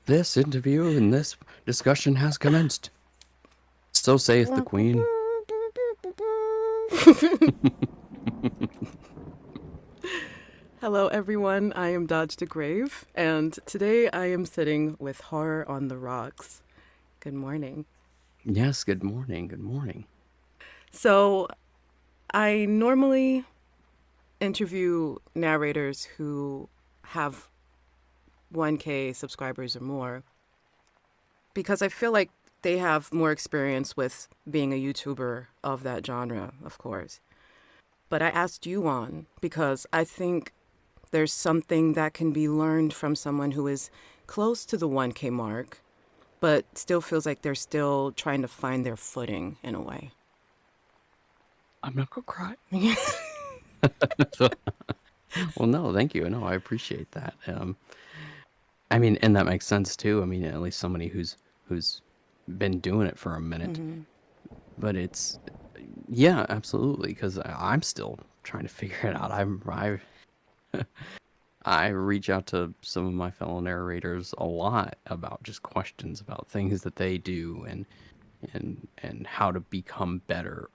This interview and this discussion has commenced. So saith the Queen. Hello, everyone. I am Dodge the Grave, and today I am sitting with Horror on the Rocks. Good morning. Yes, good morning, good morning. So, I normally interview narrators who have 1K subscribers or more because I feel like they have more experience with being a YouTuber of that genre, of course. But I asked you on because I think there's something that can be learned from someone who is close to the 1K mark, but still feels like they're still trying to find their footing in a way. I'm not gonna cry. So, well, no, thank you. No, I appreciate that. I mean, and that makes sense too. I mean, at least somebody who's been doing it for a minute. Mm-hmm. But it's yeah, absolutely. Because I'm still trying to figure it out. I reach out to some of my fellow narrators a lot about just questions about things that they do and how to become better.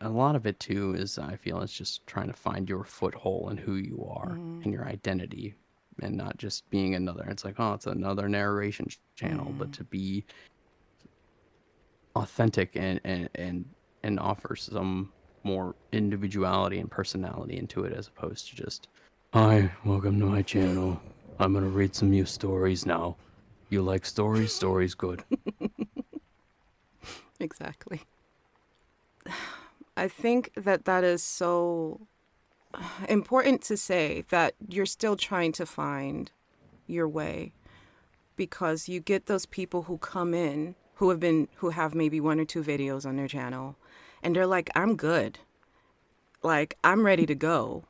A lot of it too is I feel it's just trying to find your foothold and who you are Mm-hmm. and your identity and not just being another. It's like, oh, it's another narration channel, but Mm-hmm. to be authentic and offer some more individuality and personality into it as opposed to just, hi, welcome to my channel. I'm gonna read some new stories now. You like stories? Stories good. Exactly. I think that that is so important to say that you're still trying to find your way because you get those people who come in who have maybe one or two videos on their channel and they're like, I'm good. Like, I'm ready to go.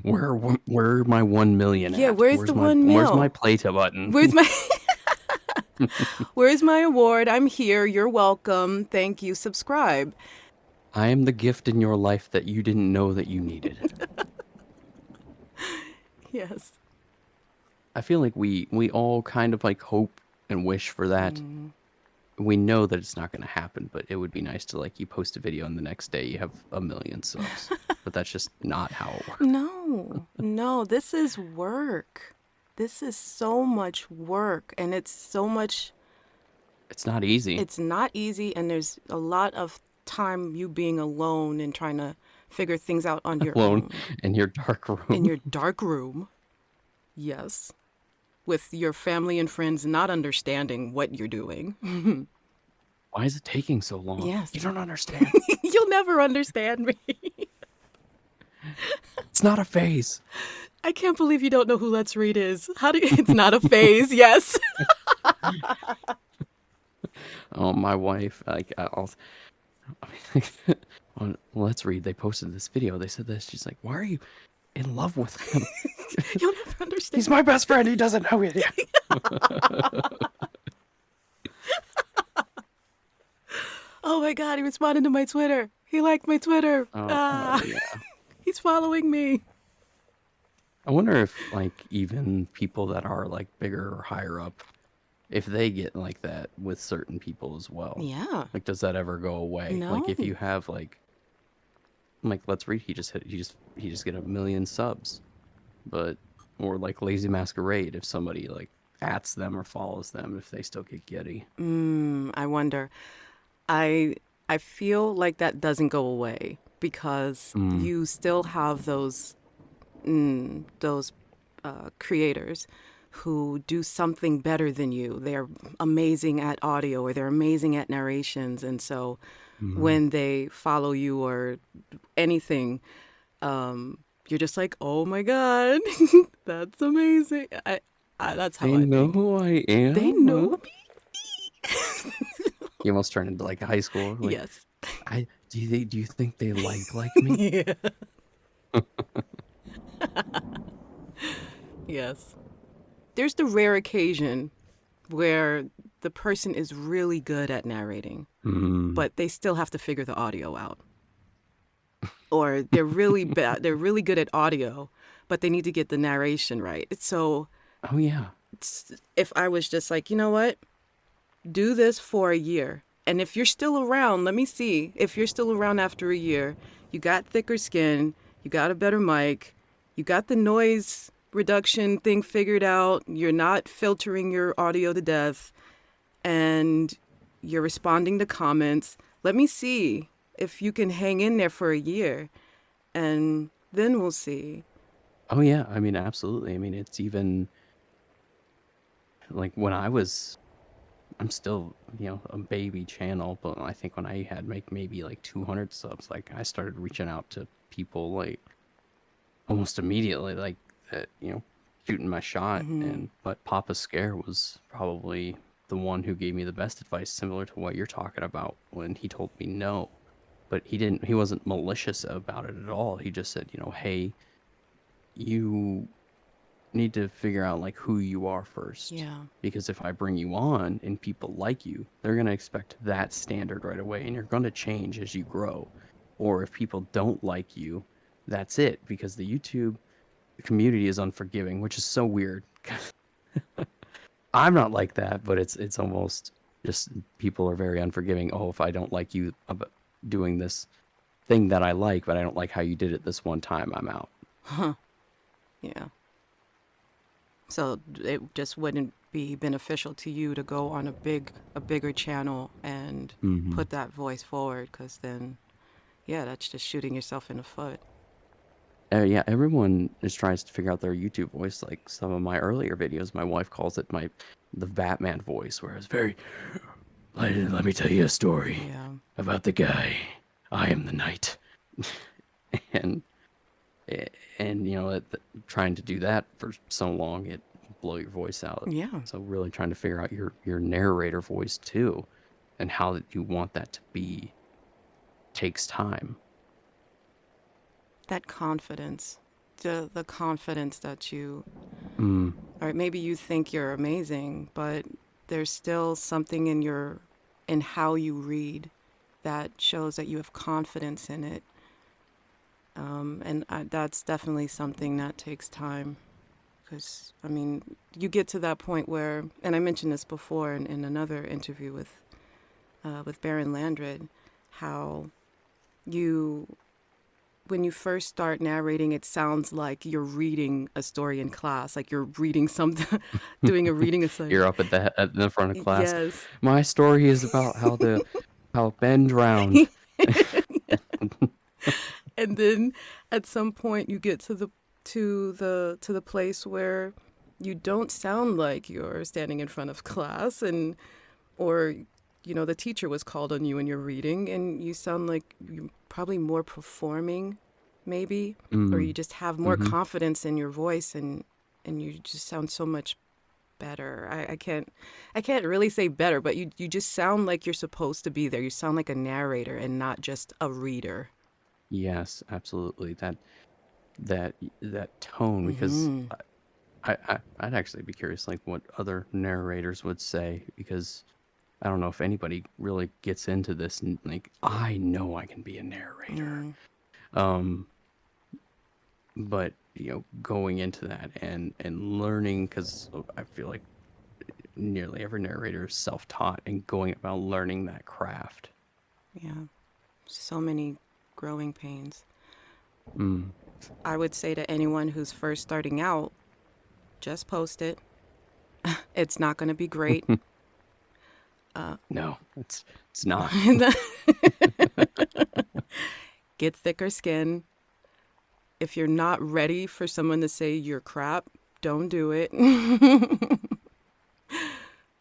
Where are my 1 million Yeah, at? where's the one Where's my mil? Plata button? Where's my where's my award? I'm here. You're welcome. Thank you. Subscribe. I am the gift in your life that you didn't know that you needed. Yes. I feel like we all kind of like hope and wish for that. Mm. We know that it's not going to happen, but it would be nice to like you post a video and the next day you have 1 million subs. But that's just not how it works. No, no, this is work. This is so much work and it's so much, It's not easy it's not easy and there's a lot of time you being alone and trying to figure things out on your alone own in your dark in room. your dark room. Yes. With your family and friends not understanding what you're doing. Why is it taking so long? You Yes. don't understand. You'll never understand me. It's not a phase. I can't believe you don't know who Let's Read is. How do you, it's not a phase, yes. Oh, my wife, like, I mean, on Let's Read, they posted this video. They said this. She's like, why are you in love with him? You'll never He's understand. my best friend. He doesn't know it yet. Oh my god, he responded to my Twitter. He liked my Twitter. Oh, yeah. He's following me. I wonder if, like, even people that are, like, bigger or higher up, if they get like that with certain people as well. Yeah. Like, does that ever go away? Like, No. if you have, like, let's read, he just get 1 million subs. But, or like Lazy Masquerade, if somebody, like, ats them or follows them, if they still get giddy. I wonder. I I feel like that doesn't go away because Mm. you still have those creators who do something better than you. They're amazing at audio or they're amazing at narrations, and so Mm. when they follow you or anything, you're just like, oh my god, that's amazing. That's how They I know think. who I They am, huh? know You almost turned into like a high schooler. me. Like, Yes. do you think they like me? Yeah. Yes. There's the rare occasion where the person is really good at narrating, Mm. but they still have to figure the audio out. Or they're really bad, they're really good at audio, but they need to get the narration right. So Oh yeah. if I was just like, you know what, do this for a year. And if you're still around, let me see. If you're still around after a year, you got thicker skin, you got a better mic, you got the noise reduction thing figured out, you're not filtering your audio to death, and you're responding to comments. Let me see if you can hang in there for a year, and then we'll see. Oh yeah, I mean, absolutely. I mean, it's even like when I'm still, a baby channel, but I think when I had maybe like 200 subs, like I started reaching out to people like almost immediately, like that, shooting my shot. And but Papa Scare was probably the one who gave me the best advice, similar to what you're talking about when he told me no. But he wasn't malicious about it at all. He just said, hey, you need to figure out like who you are first, Yeah. because if I bring you on and people like you, they're going to expect that standard right away, and you're going to change as you grow. Or if people don't like you, that's it, because the YouTube community is unforgiving, which is so weird. I'm not like that, but it's almost just people are very unforgiving. Oh, if I don't like you about doing this thing that I like, but I don't like how you did it this one time, I'm out. Yeah. So it just wouldn't be beneficial to you to go on a bigger channel and Hmm. put that voice forward, because then, yeah, that's just shooting yourself in the foot. Yeah, everyone is tries to figure out their YouTube voice. Like some of my earlier videos, my wife calls it the Batman voice, where it's very. Let me tell you a story Yeah. about the guy. I am the knight, and and trying to do that for so long, it blow your voice out. Yeah. So really trying to figure out your narrator voice too, and how that you want that to be takes time. That confidence, the confidence that you, Mm, or maybe you think you're amazing, but there's still something in how you read that shows that you have confidence in it. That's definitely something that takes time. Because, I mean, you get to that point where, and I mentioned this before in another interview with Baron Landred, how you, when you first start narrating, it sounds like you're reading a story in class, like you're reading something, doing a reading assignment. you're up at the front of class. Yes. My story is about how Ben drowned. And then at some point you get to the place where you don't sound like you're standing in front of class, and or the teacher was called on you and you're reading, and you sound like you're probably more performing, maybe, or you Mm, just have more mm-hmm. confidence in your voice, and you just sound so much better. I can't really say better, but you just sound like you're supposed to be there. You sound like a narrator and not just a reader. Yes, absolutely. That tone, because Hmm. I'd actually be curious, like what other narrators would say, because I don't know if anybody really gets into this and like I know I can be a narrator. Mm. Um, but going into that and learning, because I feel like nearly every narrator is self-taught and going about learning that craft. Yeah. So many growing pains. Mm. I would say to anyone who's first starting out, just post it. It's not going to be great. No, it's not. Get thicker skin. If you're not ready for someone to say you're crap, don't do it.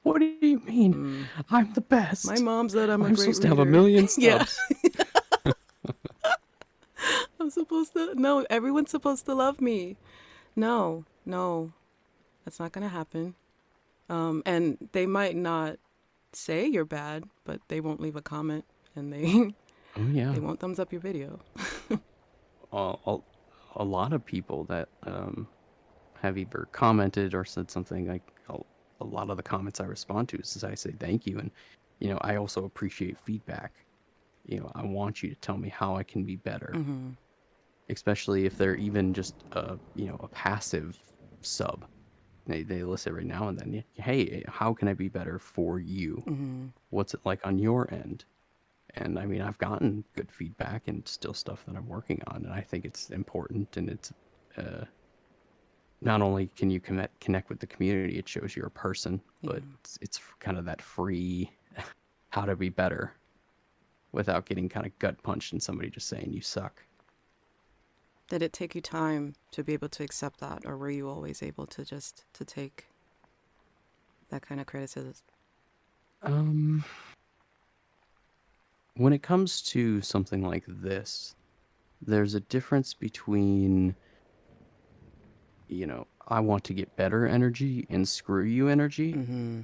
What do you mean? I'm the My best. mom said I'm a I'm great supposed to have a reader. million Yeah, subs. I'm supposed to. No, everyone's supposed to love me. No, no, that's not going to happen. And they might not say you're bad, but they won't leave a comment, and they Oh they yeah. won't thumbs up your video. A, a, a lot of people that have either commented or said something, like a lot of the comments I respond to is I say thank you, and I also appreciate feedback. I want you to tell me how I can be better, especially if they're even just a passive sub. They list every now and then. Hey, how can I be better for you? Mm-hmm. What's it like on your end? And I mean, I've gotten good feedback and still stuff that I'm working on, and I think it's important. And it's uh, not only can you connect with the community, it shows you're a person, Yeah. but it's kind of that free how to be better without getting kind of gut punched and somebody just saying you suck. Did it take you time to be able to accept that, or were you always able to just to take that kind of criticism? Um, when it comes to something like this, there's a difference between, I want to get better energy and screw you energy. Mm-hmm.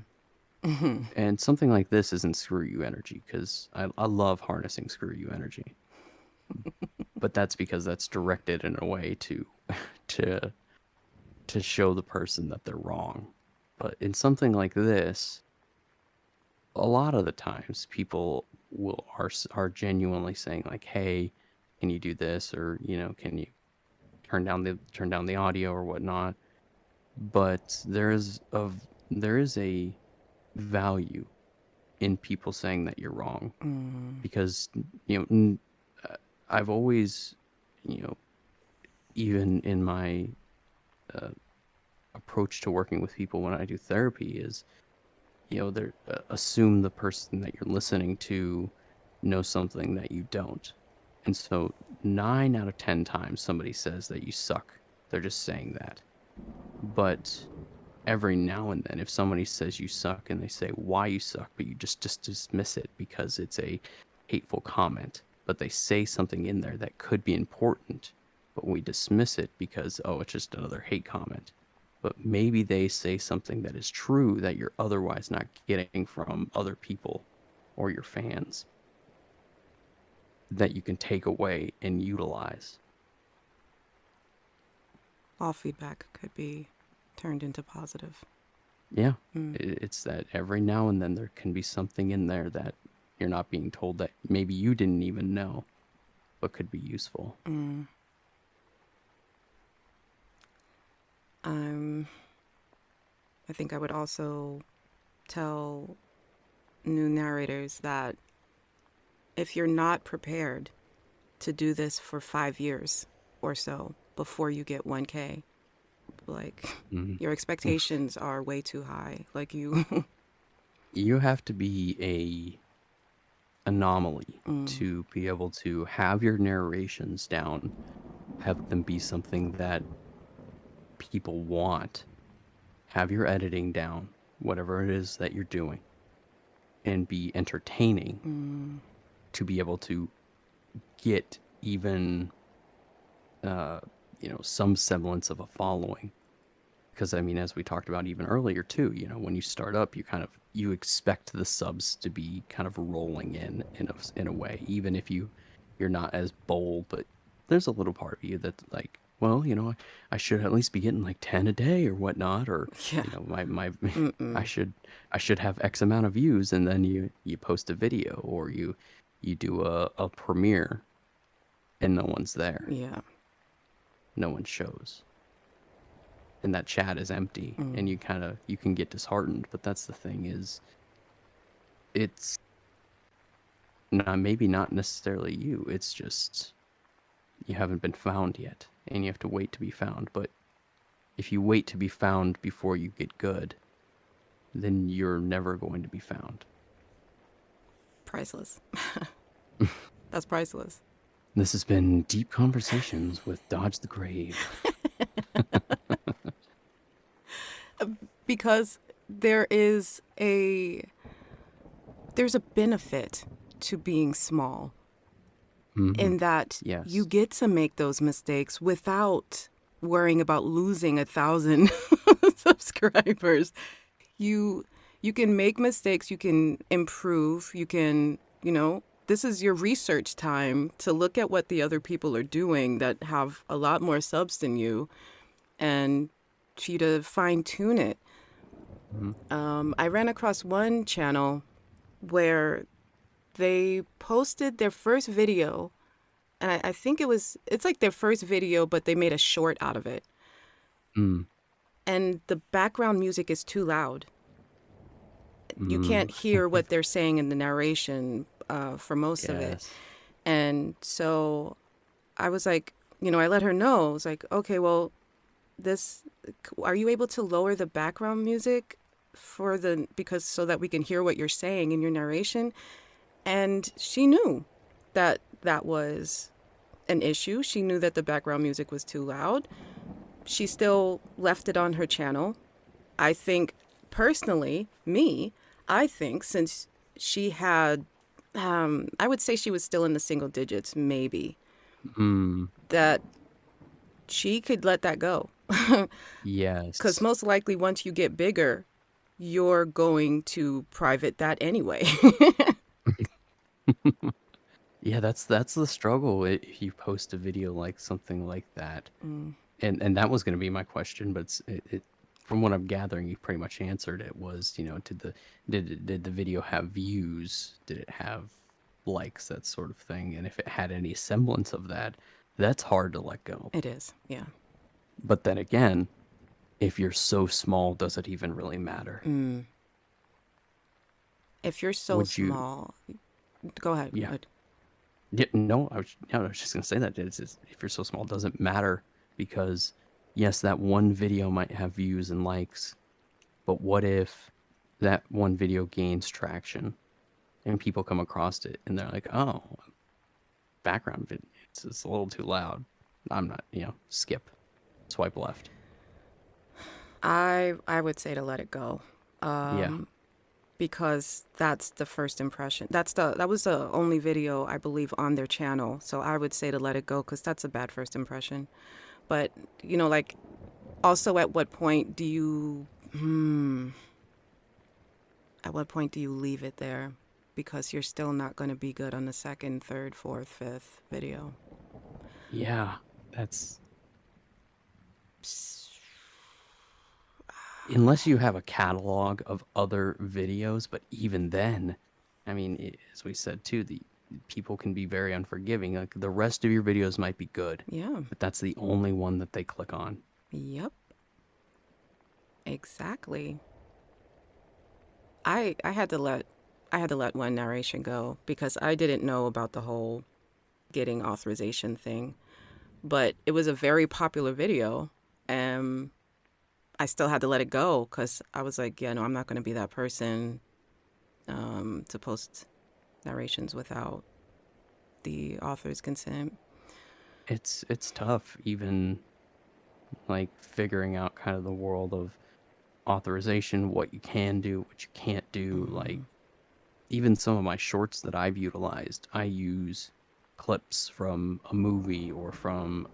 Mm-hmm. And something like this isn't screw you energy because I love harnessing screw you energy. But that's because that's directed in a way to to to show the person that they're wrong. But in something like this, a lot of the times people are genuinely saying like, "Hey, can you do this?" or "Can you turn down the audio or whatnot?" But there is a value in people saying that you're wrong Mm. because you know uh, I've always you know even in my uh, approach to working with people when I do therapy is they assume the person that you're listening to knows something that you don't. And so 9 out of 10 times somebody says that you suck, they're just saying that. But every now and then if somebody says you suck and they say why you suck, but you just dismiss it because it's a hateful comment, but they say something in there that could be important, but we dismiss it because it's just another hate comment. But maybe they say something that is true that you're otherwise not getting from other people or your fans that you can take away and utilize. All feedback could be turned into positive. Yeah, Mm. it's that every now and then there can be something in there that you're not being told that maybe you didn't even know, but could be useful. Mm. Um, I think I would also tell new narrators that if you're not prepared to do this for 5 years or so before you get 1K, like Mhm. your expectations are way too high. Like you, You have to be a anomaly mm, to be able to have your narrations down, have them be something that people want, have your editing down, whatever it is that you're doing, and be entertaining mm, to be able to get even some semblance of a following. Because I mean, as we talked about even earlier too, when you start up, you expect the subs to be kind of rolling in a way, even if you're not as bold. But there's a little part of you that's like, well, I should at least be getting like 10 a day or whatnot, or yeah, my I mm-mm, should have X amount of views, and then you post a video or you do a premiere and no one's there, yeah, no one shows, and that chat is empty, and mm, you can get disheartened. But that's the thing is, it's not, maybe not necessarily you, it's just you haven't been found yet and you have to wait to be found. But if you wait to be found before you get good, then you're never going to be found. priceless. That's priceless. This has been Deep Conversations with Dodge the Grave. Because there's a benefit to being small Hmm. in that you Yes. get to make those mistakes without worrying about losing 1,000 subscribers. You you can make mistakes, you can improve, you can, this is your research time to look at what the other people are doing that have a lot more subs than you and for you to fine tune it. Hmm. I ran across one channel where they posted their first video, and I think it's like their first video, but they made a short out of it. Mm. and the background music is too loud. You Mm, can't hear what they're saying in the narration for most of it. yes. And so I was like, I let her know. I was like, okay, well, this, are you able to lower the background music because so that we can hear what you're saying in your narration? And she knew that that was an issue. She knew that the background music was too loud. She still left it on her channel. I think, personally, I think since she had, I would say she was still in the single digits, maybe, Mm, that she could let that go. Because yes. most likely, once you get bigger, you're going to private that anyway. Yeah, that's the struggle. If you post a video like something like that, Mm, and that was going to be my question, but from what I'm gathering, you pretty much answered it. Was did the video have views? Did it have likes? That sort of thing. And if it had any semblance of that, that's hard to let go. it is, yeah. But then again, if you're so small, does it even really matter? Mm. If you're so Would you? small, go ahead. Go Yeah. ahead. Yeah, no, I was just gonna say that if you're so small, it doesn't matter because yes, that one video might have views and likes, but what if that one video gains traction and people come across it and they're like, oh, background vid, it's a little too loud. I'm not, skip, swipe left. I would say to let it go. Yeah, Because that's the first impression. That was the only video I believe on their channel. So I would say to let it go because that's a bad first impression. But like also at what point do you at what point do you leave it there? Because you're still not going to be good on the second, third, fourth, fifth video. yeah, that's unless you have a catalog of other videos, but even then, I mean, as we said too, the people can be very unforgiving. Like the rest of your videos might be good, Yeah. but that's the only one that they click on. Yep. Exactly. I had to let one narration go because I didn't know about the whole getting authorization thing. But it was a very popular video, and I still had to let it go because I was like, yeah, no, I'm not going to be that person to post narrations without the author's consent. It's tough, even like figuring out kind of the world of authorization, what you can do, what you can't do. Like Mm, even some of my shorts that I've utilized, I use clips from a movie or from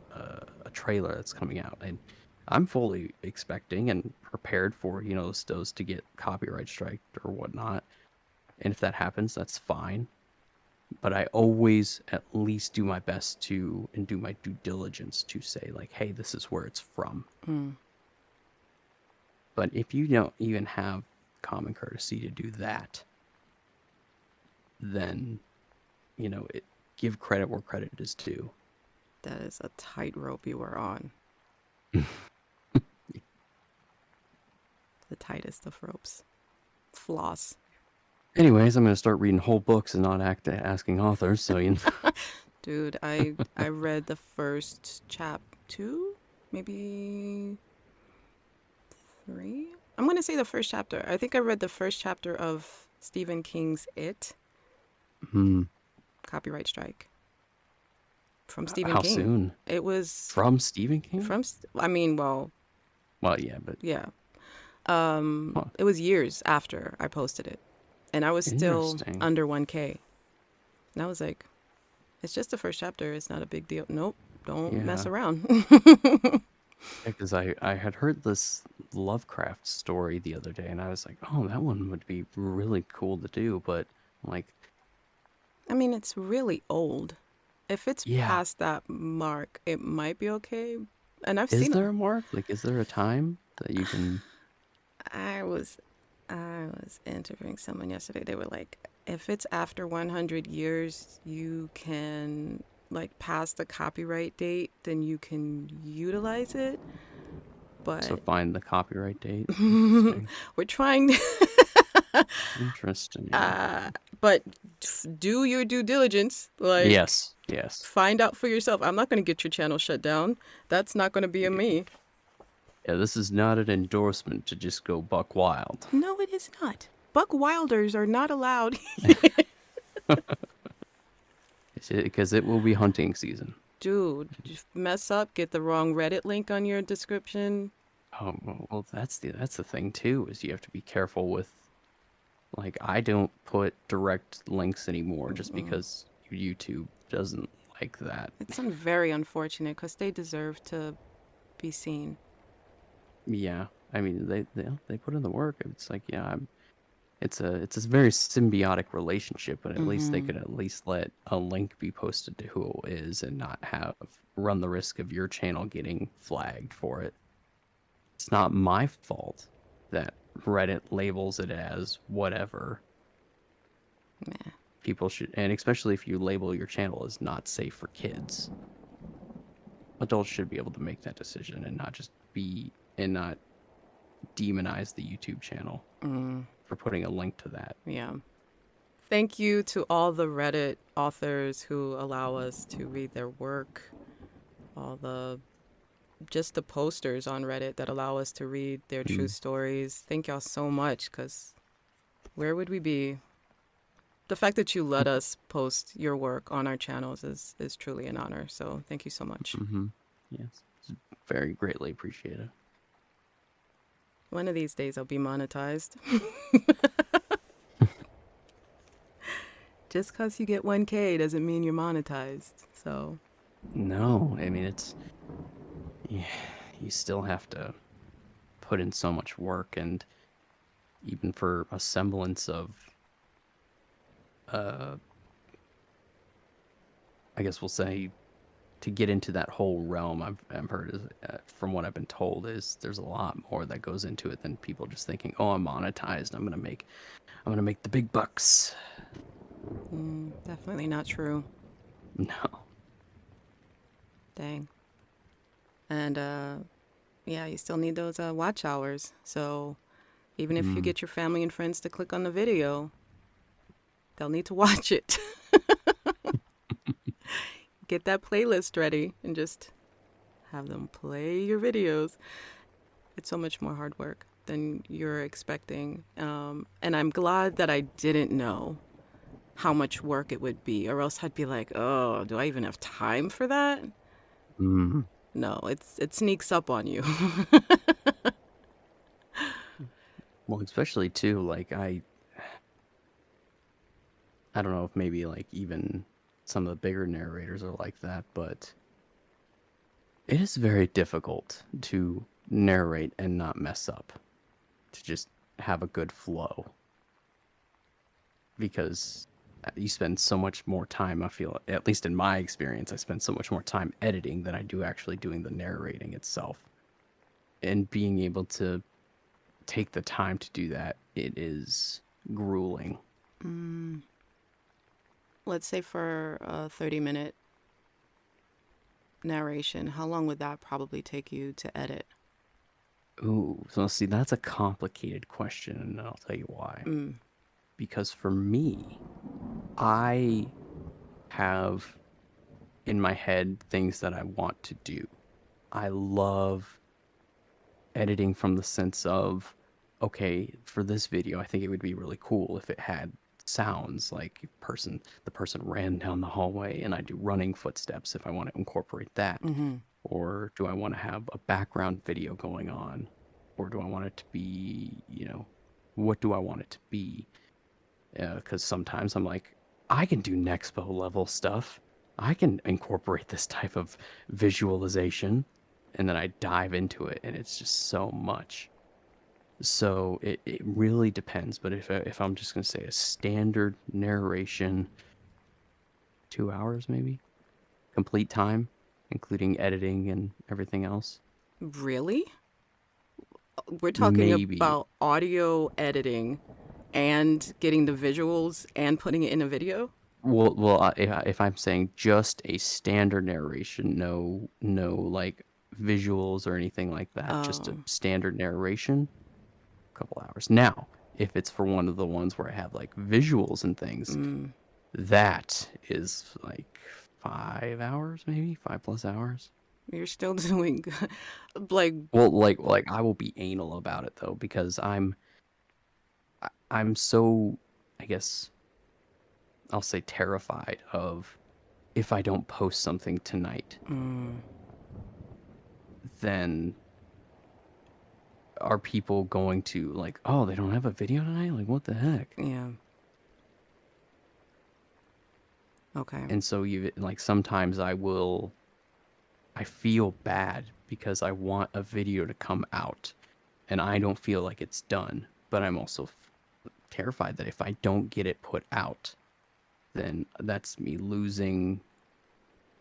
a trailer that's coming out, and I'm fully expecting and prepared for those to get copyright striked or whatnot. And if that happens, that's fine. But I always at least do my best to and do my due diligence to say like, hey, this is where it's from. mm. But if you don't even have common courtesy to do that, then it give credit where credit is due. That is a tightrope you were on. The tightest of ropes. Floss. Anyways, I'm gonna start reading whole books and not asking authors. So Dude, I read the first two, maybe three. I'm gonna say the first chapter. I think I read the first chapter of Stephen King's It. hmm, Copyright strike from Stephen how King. soon It was from Stephen King? I mean, well, Well, yeah, but yeah. huh, It was years after I posted it, and I was still interesting. under 1K. And I was like, it's just the first chapter. It's not a big deal. Nope, don't mess Yeah, around. because I had heard this Lovecraft story the other day, and I was like, oh, that one would be really cool to do. But I'm like, I mean, it's really old. If it's yeah, past that mark, it might be okay. And I've is seen it. there a mark? Like, is there a time that you can? I was I was interviewing someone yesterday. They were like, if it's after 100 years, you can like pass the copyright date, then you can utilize it. So But find the copyright date. Interesting. we're trying. Interesting. But do your due diligence. Like, Yes. Yes. find out for yourself. I'm not going to get your channel shut down. That's not going to be a me. Yeah, this is not an endorsement to just go buck wild. No, it is not. Buck Wilders are not allowed. Because it will be hunting season. Dude, just mess up, get the wrong Reddit link on your description. Oh, well, that's the thing too, is you have to be careful with, like, I don't put direct links anymore just because YouTube doesn't like that. It's very unfortunate because they deserve to be seen. Yeah, I mean they put in the work. It's like, yeah, it's a very symbiotic relationship, but at least they could at least let a link be posted to who it is and not have run the risk of your channel getting flagged for it. It's not my fault that Reddit labels it as whatever. Yeah. People should, and especially if you label your channel as not safe for kids, adults should be able to make that decision and not demonize the YouTube channel for putting a link to that. Yeah. Thank you to all the Reddit authors who allow us to read their work. Just the posters on Reddit that allow us to read their true stories. Thank y'all so much, because where would we be? The fact that you let us post your work on our channels is truly an honor. So thank you so much. Yes, it's very greatly appreciated. One of these days I'll be monetized. Just because you get 1K doesn't mean you're monetized. So No, I mean yeah, you still have to put in so much work, and even for a semblance of I guess we'll say, to get into that whole realm, I've heard from what I've been told, is there's a lot more that goes into it than people just thinking, oh, I'm monetized, I'm gonna make the big bucks. definitely not true. No. Dang. And yeah, you still need those watch hours. So even if you get your family and friends to click on the video, they'll need to watch it. Get that playlist ready and just have them play your videos. It's so much more hard work than you're expecting. And I'm glad that I didn't know how much work it would be, or else I'd be like, oh, do I even have time for that? Mm-hmm. No, it sneaks up on you. Well, especially too, like I don't know if maybe like even some of the bigger narrators are like that, but it is very difficult to narrate and not mess up, to just have a good flow, because you spend so much more time, I feel, at least in my experience, I spend so much more time editing than I do actually doing the narrating itself. And being able to take the time to do that, it is grueling. Let's say for a 30-minute narration, how long would that probably take you to edit? Ooh, so see, that's a complicated question, and I'll tell you why. Because for me, I have in my head things that I want to do. I love editing from the sense of, okay, for this video, I think it would be really cool if it had sounds like the person ran down the hallway, and I do running footsteps if I want to incorporate that. Or do I want to have a background video going on? Or do I want it to be, what do I want it to be? Because sometimes I'm like, I can do Nexpo level stuff. I can incorporate this type of visualization. And then I dive into it, and it's just so much. So it really depends. But if I'm just going to say a standard narration, 2 hours maybe? Complete time, including editing and everything else? Really? We're talking Maybe. about audio editing and getting the visuals and putting it in a video? Well, if I'm saying just a standard narration, no like visuals or anything like that, just a Oh, standard narration, a couple hours. Now, if it's for one of the ones where I have like visuals and things, mm, that is like 5 hours, maybe 5 plus hours. you're still doing good. Like, Well, like I will be anal about it though because I'm so, I guess I'll say, terrified of if I don't post something tonight, mm, then are people going to like, oh, they don't have a video tonight? Like, what the heck? yeah, okay. And so you like sometimes I feel bad because I want a video to come out and I don't feel like it's done, but I'm also terrified that if I don't get it put out, then that's me losing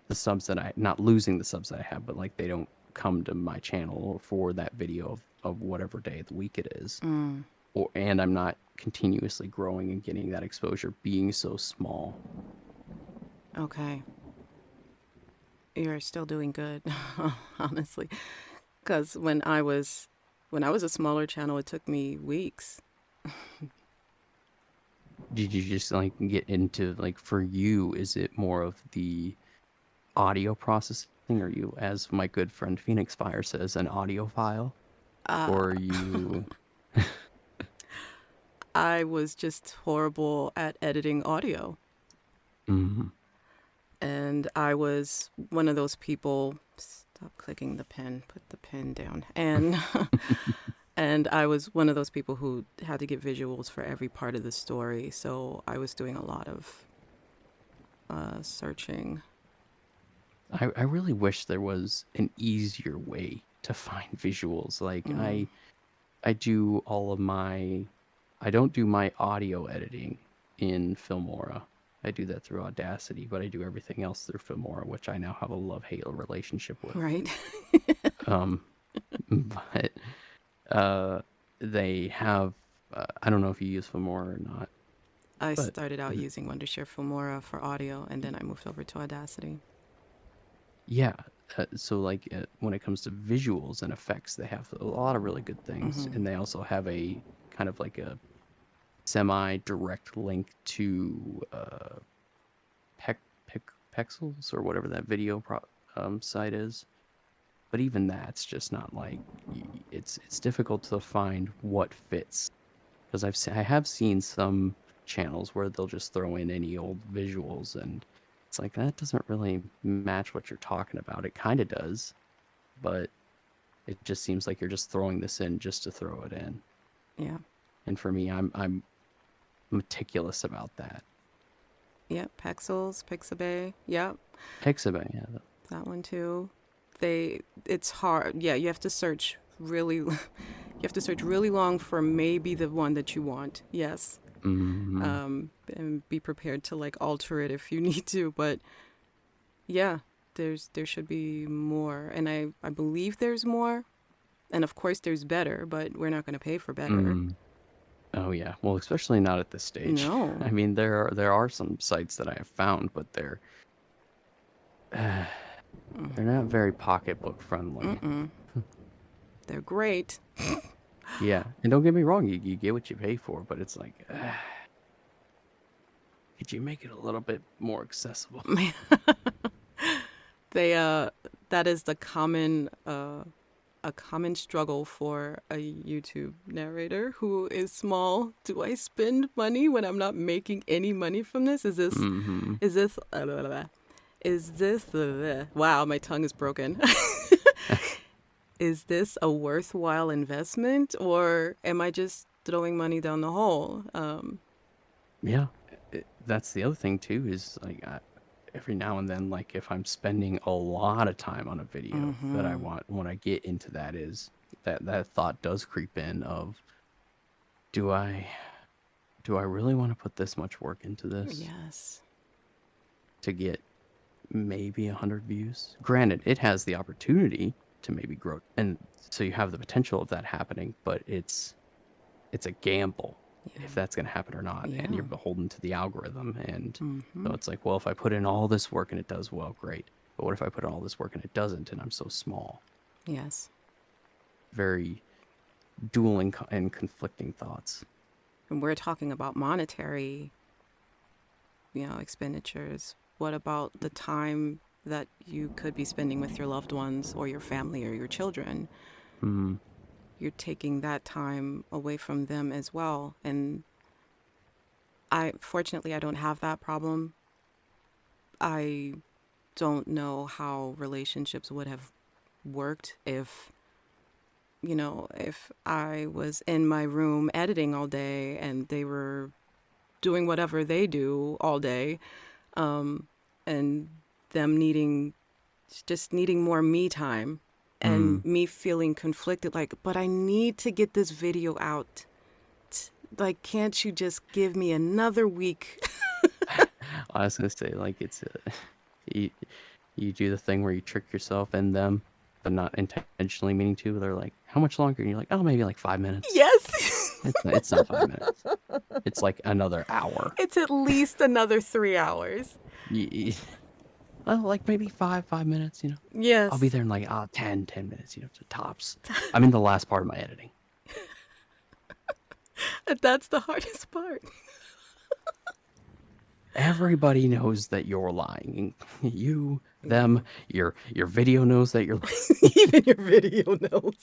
the subs that I not losing the subs that I have, but like they don't come to my channel for that video of whatever day of the week it is. Mm, Or and I'm not continuously growing and getting that exposure being so small. okay. You're still doing good, honestly. Because when I was a smaller channel, it took me weeks. Did you just like get into like for you, is it more of the audio processing? Are you, as my good friend Phoenix Fire says, an audiophile? Uh, Or are you I was just horrible at editing audio. Mhm. And I was one of those people, stop clicking the pen, put the pen down. And and I was one of those people who had to get visuals for every part of the story. So I was doing a lot of searching. I really wish there was an easier way to find visuals. Like Mm, I do all of my I don't do my audio editing in Filmora. I do that through Audacity, but I do everything else through Filmora, which I now have a love-hate relationship with. right. Um, but uh, they have I don't know if you use Filmora or not, I but started out using Wondershare Filmora for audio, and then I moved over to Audacity. yeah. So like when it comes to visuals and effects, they have a lot of really good things, Hmm. and they also have a kind of like a semi-direct link to Pexels or whatever that video site is. But even that's just not like it's difficult to find what fits because I have seen some channels where they'll just throw in any old visuals and it's like that doesn't really match what you're talking about. It kind of does, but it just seems like you're just throwing this in just to throw it in. Yeah. And for me, I'm meticulous about that. Yep. Pexels, Pixabay. Yep. Pixabay, yeah. That one too. It's hard. Yeah, you have to search really, you have to search really long for maybe the one that you want. Yes. Mm-hmm. And be prepared to like alter it if you need to. But yeah, there should be more, and I believe there's more, and of course there's better, but we're not going to pay for better. Mm. Oh yeah. Well, especially not at this stage. No. I mean, there are some sites that I have found, but they're not very pocketbook friendly. Mm-mm. They're great. Yeah, and don't get me wrong, you get what you pay for, but it's like, could you make it a little bit more accessible? They that is the common a common struggle for a YouTube narrator who is small. Do I spend money when I'm not making any money from this? Mm-hmm. Is this is this wow, my tongue is broken. Is this a worthwhile investment or am I just throwing money down the hole? Yeah, that's the other thing too. Is like every now and then, like if I'm spending a lot of time on a video that I Mm-hmm. want, when I get into that, is that thought does creep in of, do I do I really want to put this much work into this Yes. to get maybe 100 views? Granted, it has the opportunity to maybe grow, and so you have the potential of that happening, but it's a gamble Yeah. if that's going to happen or not, and Yeah. you're beholden to the algorithm. And Mm-hmm. so it's like, well, if I put in all this work and it does well, great. But what if I put in all this work and it doesn't, and I'm so small? Yes. Very dual and conflicting thoughts. And we're talking about monetary, expenditures. What about the time that you could be spending with your loved ones or your family or your children? Mm-hmm. You're taking that time away from them as well. And fortunately, I don't have that problem. I don't know how relationships would have worked if I was in my room editing all day and they were doing whatever they do all day, and them needing more me time, Mm. and me feeling conflicted, like, but I need to get this video out. Like, can't you just give me another week? I was gonna say, like, it's you, you do the thing where you trick yourself and them, but not intentionally meaning to. They're like, "How much longer?" And you're like, "Oh, maybe like 5 minutes." Yes. It's not 5 minutes. It's like another hour. It's at least another 3 hours. Oh, like maybe 5 minutes. I'll be Yes. there in like 10 minutes. To tops. I'm in the last part of my editing. That's the hardest part. Everybody knows that you're lying. You, them, your video knows that you're lying. Even your video knows.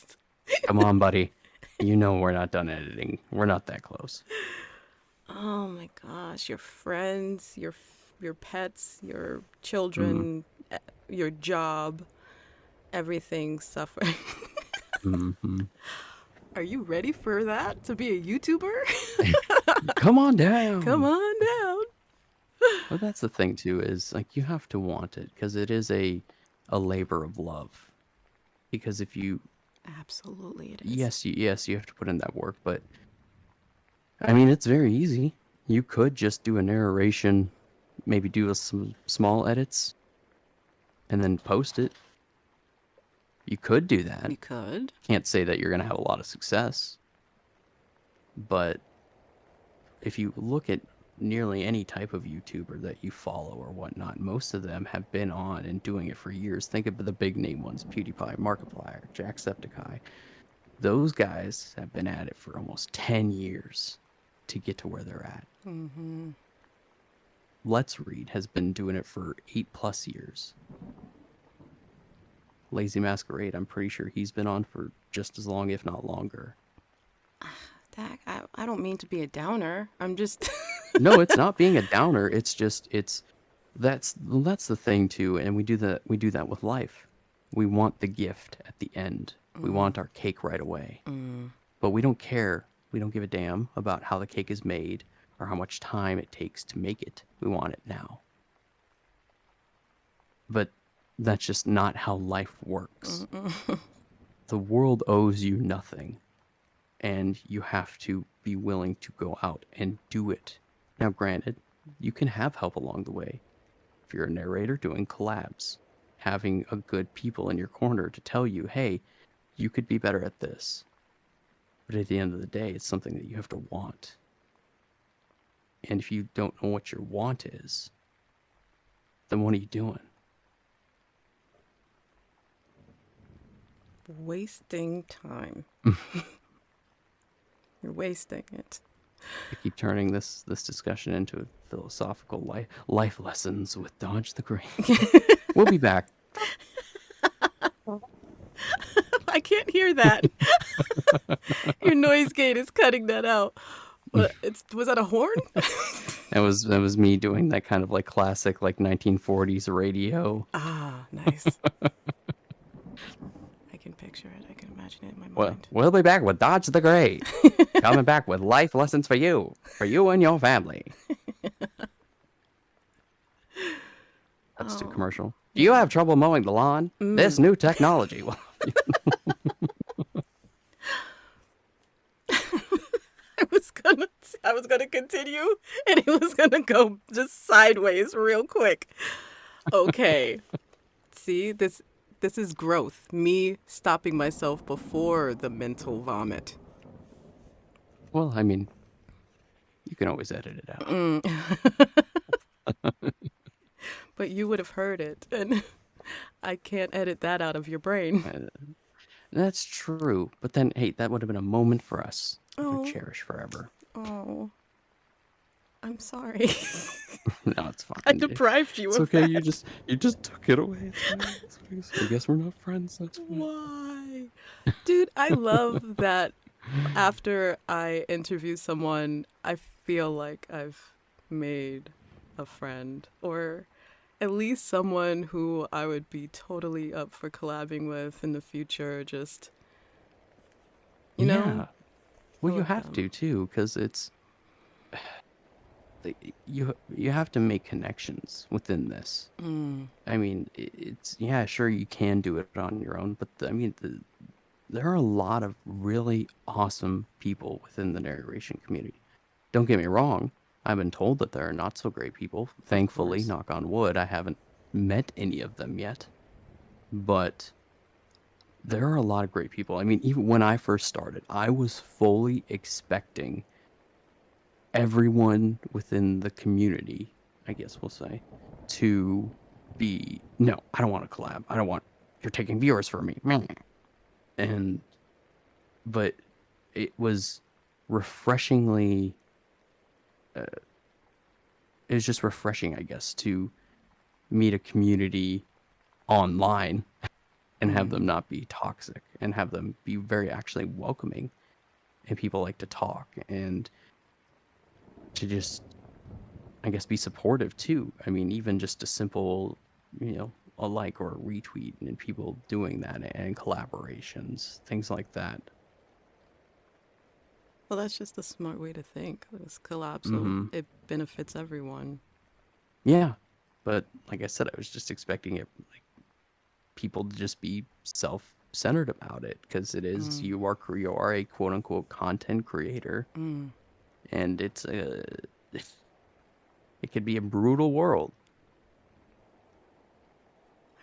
Come on, buddy. You know we're not done editing. We're not that close. Oh my gosh, your friends, your pets, your Mm-hmm. children, your job, everything suffering. Mm-hmm. Are you ready for that to be a YouTuber? Come on down. Come on down. Well, that's the thing too, is like you have to want it because it is a labor of love. Because if you Absolutely it is. yes, you have to put in that work, but I mean it's very easy. You could just do a narration, maybe do some small edits, and then post it. You could do that. You could. Can't say that you're gonna have a lot of success, but if you look at nearly any type of YouTuber that you follow or whatnot, most of them have been on and doing it for years. Think of the big name ones: PewDiePie, Markiplier, Jacksepticeye. Those guys have been at it for almost 10 years to get to where they're at. Mm-hmm. Let's Read has been doing it for 8+ years. Lazy Masquerade, I'm pretty sure he's been on for just as long, if not longer. Dak, I don't mean to be a downer. I'm just. No, it's not being a downer. It's just that's the thing too, and we do that with life. We want the gift at the end. We want our cake right away. But we don't care. We don't give a damn about how the cake is made or how much time it takes to make it. We want it now. But that's just not how life works. The world owes you nothing, and you have to be willing to go out and do it. Now, granted, you can have help along the way. If you're a narrator, doing collabs, having a good people in your corner to tell you, hey, you could be better at this. But at the end of the day, it's something that you have to want. And if you don't know what your want is, then what are you doing? Wasting time. You're wasting it. I keep turning this discussion into a philosophical life lessons with Dodge the Gray. We'll be back. I can't hear that. Your noise gate is cutting that out. Was that a horn? That was me doing that kind of like classic like 1940s radio. Ah, nice. I can picture it. I can imagine it in my Well, mind. we'll be back with Dodge the Gray. Coming back with life lessons for you and your family. That's too commercial. Do you have trouble mowing the lawn? This new technology will. I was gonna continue, and it was gonna go just sideways real quick. Okay. See, this is growth. Me stopping myself before the mental vomit. Well, I mean, you can always edit it out. But you would have heard it, and I can't edit that out of your brain. That's true. But then, hey, that would have been a moment for us to Oh, cherish forever. oh, I'm sorry. No, it's I fine. deprived you It's of okay. that. You just took it away. It's fine. It's fine. So I guess we're not friends. That's fine. Why? Dude, I love that after I interview someone, I feel like I've made a friend or at least someone who I would be totally up for collabing with in the future. Just, you know, Yeah. I Well, you love have them. to too, because it's you have to make connections within this. Mm, I mean, it's yeah, sure you can do it on your own, but there are a lot of really awesome people within the narration community. Don't get me wrong. I've been told that there are not so great people. of Thankfully, course. knock on wood, I haven't met any of them yet. But there are a lot of great people. I mean, even when I first started, I was fully expecting everyone within the community, I guess we'll say, to be no, I don't want to collab. I don't want you're taking viewers from me. And but it was refreshingly it was just refreshing, I guess, to meet a community online and have Mm. them not be toxic and have them be very actually welcoming and people like to talk and to just I guess be supportive too. I mean, even just a simple, a like or a retweet and people doing that and collaborations, things like that. Well, that's just a smart way to think. This collab, so Mm-hmm. it benefits everyone. Yeah. But like I said, I was just expecting it like people to just be self-centered about it because it is Mm, you are a quote unquote content creator mm. and it could be a brutal world.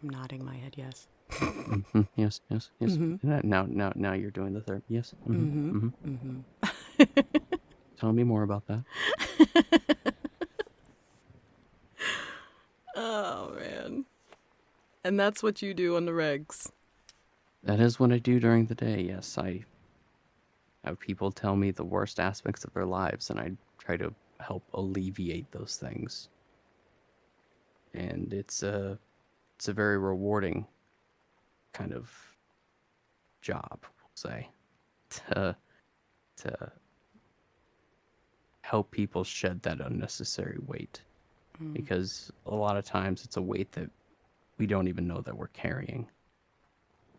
I'm nodding my head yes. Yes, yes, yes. Mm-hmm. Now you're doing the third. Yes. Mm-hmm. Mm-hmm. Tell me more about that. Oh man. And that's what you do on the regs. That is what I do during the day. Yes, I have people tell me the worst aspects of their lives, and I try to help alleviate those things. And it's a very rewarding kind of job, we'll say, to to help people shed that unnecessary weight. Mm. Because a lot of times it's a weight that we don't even know that we're carrying.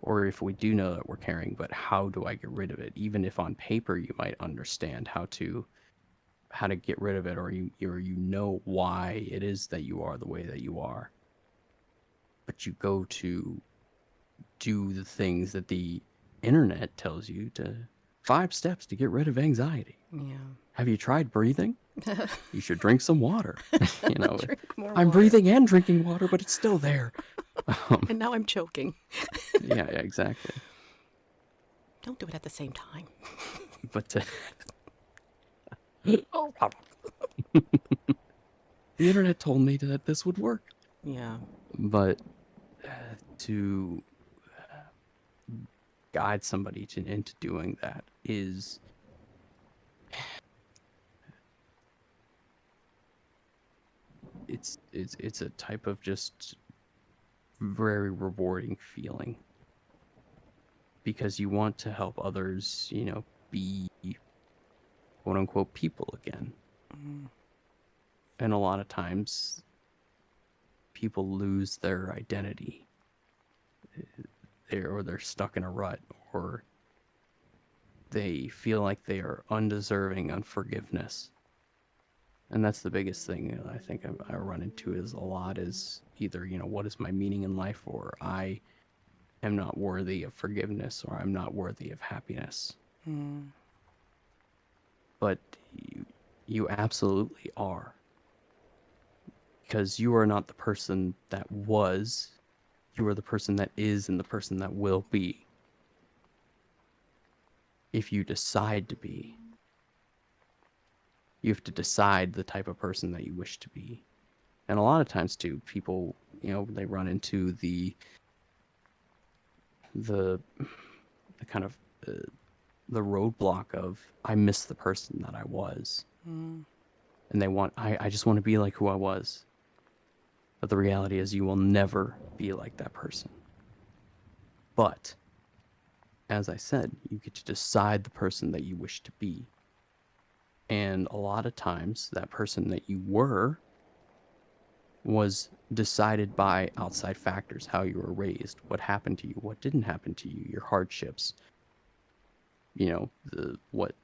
Or if we do know that we're carrying, but how do I get rid of it? Even if on paper you might understand how to get rid of it, or you know why it is that you are the way that you are, but you go to do the things that the internet tells you to 5 steps to get rid of anxiety. Yeah. Have you tried breathing? You should drink some water. you know, Drink more I'm water. breathing and drinking water, but it's still there. And now I'm choking. Yeah, exactly. Don't do it at the same time. But the internet told me that this would work. Yeah. But to guide somebody into doing that is it's a type of just very rewarding feeling because you want to help others, be quote unquote people again. Mm. And a lot of times people lose their identity. They're stuck in a rut or they feel like they are undeserving unforgiveness. And that's the biggest thing I think I run into is a lot is either, what is my meaning in life, or I am not worthy of forgiveness, or I'm not worthy of happiness. Mm. But you absolutely are, because you are not the person that was, you are the person that is and the person that will be if you decide to be. You have to decide the type of person that you wish to be. And a lot of times too, people, they run into the the kind of the roadblock of I miss the person that I was, Mm. and I just want to be like who I was. But the reality is, you will never be like that person. But as I said, you get to decide the person that you wish to be. And a lot of times, that person that you were was decided by outside factors, how you were raised, what happened to you, what didn't happen to you, your hardships, what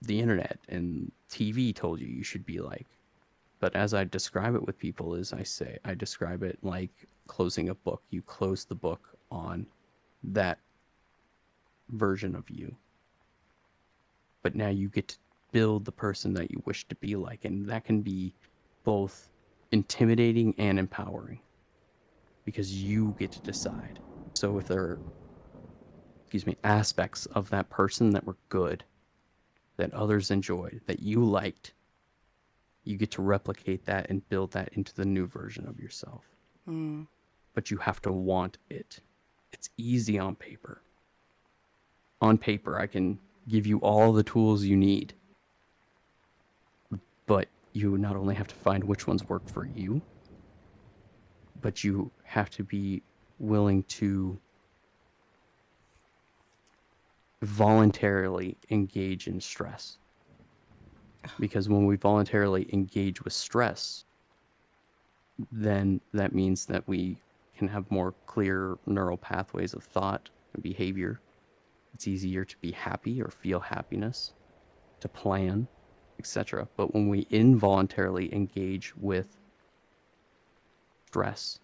the internet and TV told you should be like. But as I describe it with people is I describe it like closing a book. You close the book on that version of you. But now you get to build the person that you wish to be like, and that can be both intimidating and empowering because you get to decide. So if there are, aspects of that person that were good, that others enjoyed, that you liked, you get to replicate that and build that into the new version of yourself. Mm. But you have to want it. It's easy on paper. On paper, I can give you all the tools you need. But you not only have to find which ones work for you, but you have to be willing to voluntarily engage in stress. Because when we voluntarily engage with stress, then that means that we can have more clear neural pathways of thought and behavior. It's easier to be happy or feel happiness, to plan, etc. But when we involuntarily engage with stress,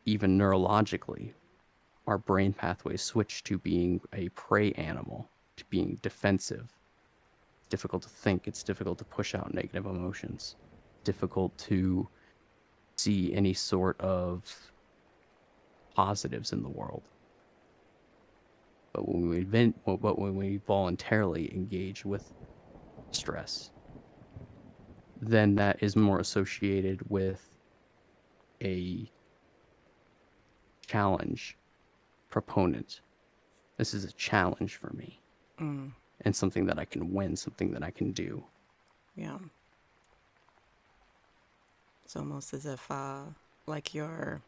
even neurologically, our brain pathways switch to being a prey animal, to being defensive. It's difficult to think, it's difficult to push out negative emotions, difficult to see any sort of positives in the world. But when we voluntarily engage with stress, then that is more associated with a challenge proponent. This is a challenge for me, Mm. and something that I can win, something that I can do. Yeah. It's almost as if, like you're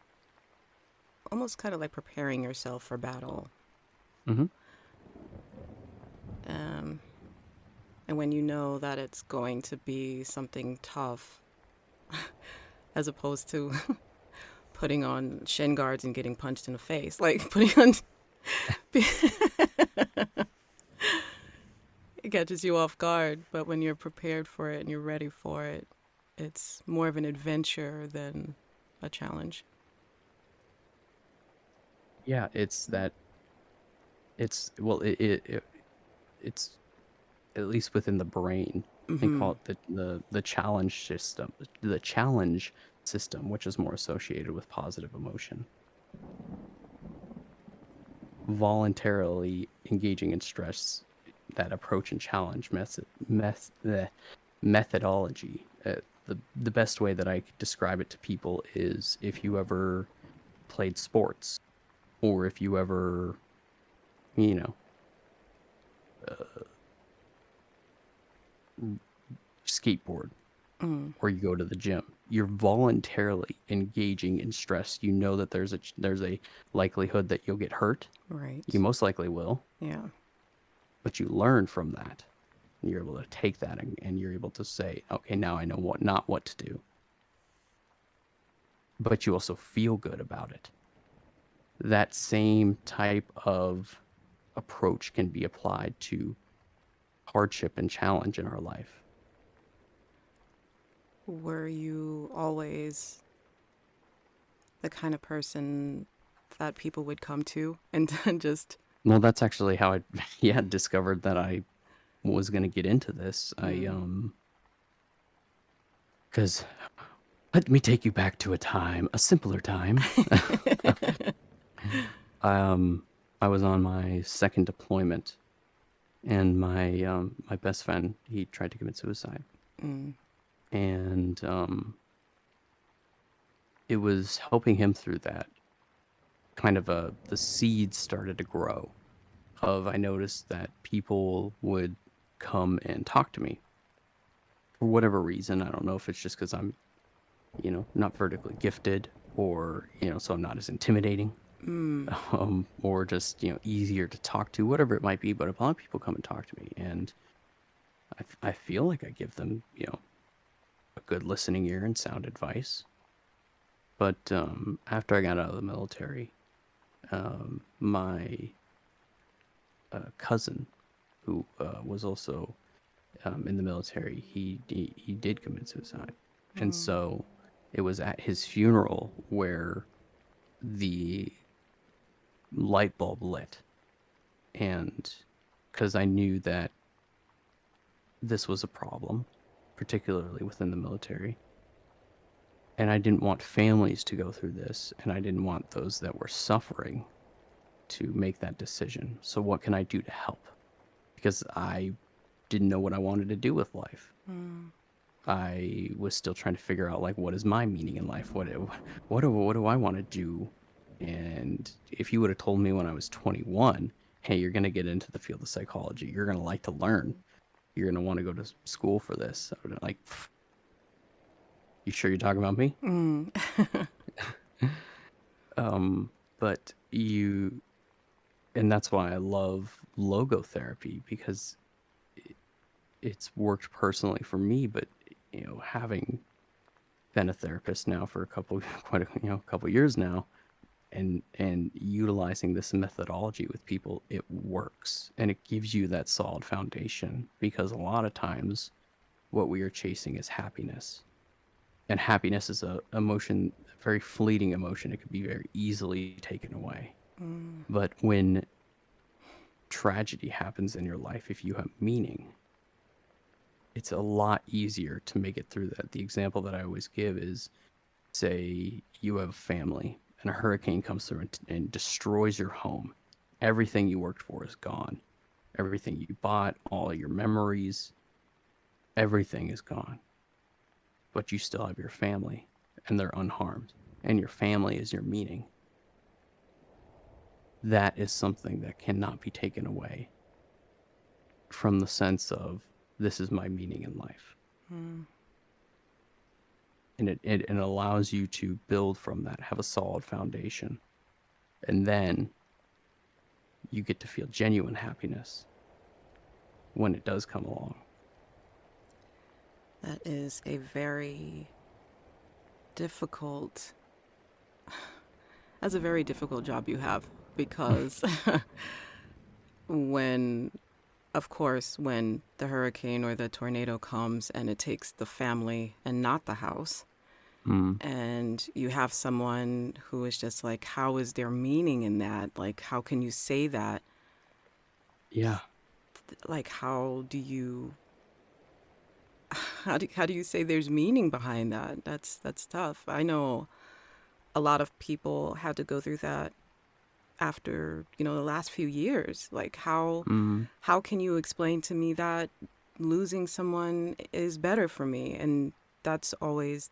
almost kind of like preparing yourself for battle. Mm-hmm. Um, and when you know that it's going to be something tough, as opposed to putting on shin guards and getting punched in the face, like putting on, it catches you off guard. But when you're prepared for it and you're ready for it, it's more of an adventure than a challenge. Yeah, it's that. It's at least within the brain. They Mm-hmm. call it the challenge system. The challenge system, which is more associated with positive emotion. Voluntarily engaging in stress, that approach and challenge methodology. The best way that I could describe it to people is if you ever played sports, or if you ever, you know, skateboard, Mm. or you go to the gym. You're voluntarily engaging in stress. You know that there's a likelihood that you'll get hurt. You Right. most likely will, Yeah. but you learn from that. You're able to take that, and you're able to say, okay, now I know what to do. But you also feel good about it. That same type of approach can be applied to hardship and challenge in our life. Were you always the kind of person that people would come to and just, Well, that's actually how I discovered that I was going to get into this. I mm, Cuz let me take you back to a simpler time. um I was on my second deployment, and my best friend, he tried to commit suicide. mm, And it was helping him through that kind of the seeds started to grow. I noticed that people would come and talk to me for whatever reason. I don't know if it's just because I'm, not vertically gifted, or so I'm not as intimidating, Mm. or just easier to talk to, whatever it might be. But a lot of people come and talk to me, and I feel like I give them a good listening ear and sound advice. But after I got out of the military, my cousin, who was also in the military, he did commit suicide, and Mm. so it was at his funeral where the light bulb lit, and because I knew that this was a problem, particularly within the military, and I didn't want families to go through this, and I didn't want those that were suffering to make that decision. So what can I do to help? Because I didn't know what I wanted to do with life. Mm. I was still trying to figure out, like, what is my meaning in life? What do I want to do? And if you would have told me when I was 21, hey, you're going to get into the field of psychology, you're going to like to learn, you're going to want to go to school for this, I would have like, you sure you're talking about me? Mm. But and that's why I love logotherapy, because it's worked personally for me. But having been a therapist now for a couple quite a couple years now, and utilizing this methodology with people, it works, and it gives you that solid foundation, because a lot of times what we are chasing is happiness, and happiness is a emotion, a very fleeting emotion. It could be very easily taken away. Mm. But when tragedy happens in your life, if you have meaning, it's a lot easier to make it through that. The example that I always give is, say you have a family and a hurricane comes through and destroys your home. Everything you worked for is gone. Everything you bought, all of your memories, everything is gone. But you still have your family, and they're unharmed. And your family is your meaning. That is something that cannot be taken away from the sense of, this is my meaning in life. Mm. And it allows you to build from that, have a solid foundation. And then you get to feel genuine happiness when it does come along. That is a very difficult, that's a very difficult job you have, because when, of course, when the hurricane or the tornado comes and it takes the family and not the house, Mm. and you have someone who is just like, how is there meaning in that? Like, how can you say that? Yeah. Like, how do you say there's meaning behind that? That's tough. I know a lot of people had to go through that after, the last few years. Like, Mm. how can you explain to me that losing someone is better for me? And that's always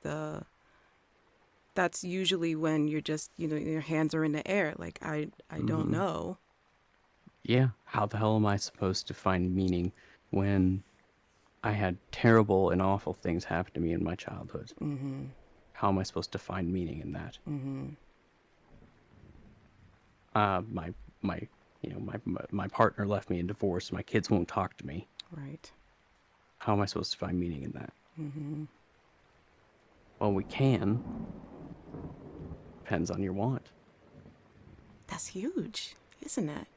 that's usually when you're just, your hands are in the air. Like, I don't Mm. know. Yeah. How the hell am I supposed to find meaning when I had terrible and awful things happen to me in my childhood? Mm-hmm. How am I supposed to find meaning in that? Mm-hmm. My my partner left me in divorce. My kids won't talk to me. Right. How am I supposed to find meaning in that? Mm-hmm. Well, we can. Depends on your want. That's huge, isn't it?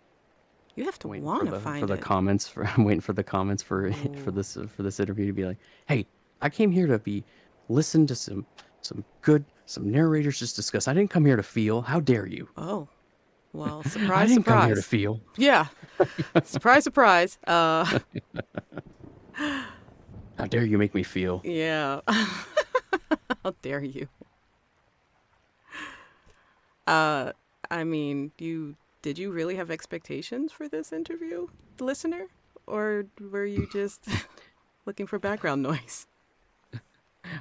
You have to Waiting want to for find the it. comments for I'm waiting for the comments for Oh. for this interview to be like, hey, I came here to listen to some narrators just discuss. I didn't come here to feel. How dare you? Oh. Well, I surprise, didn't come here to surprise. feel. Yeah. Surprise, surprise. How dare you make me feel? Yeah. How dare you? Uh, I mean, did you really have expectations for this interview, listener? Or were you just looking for background noise?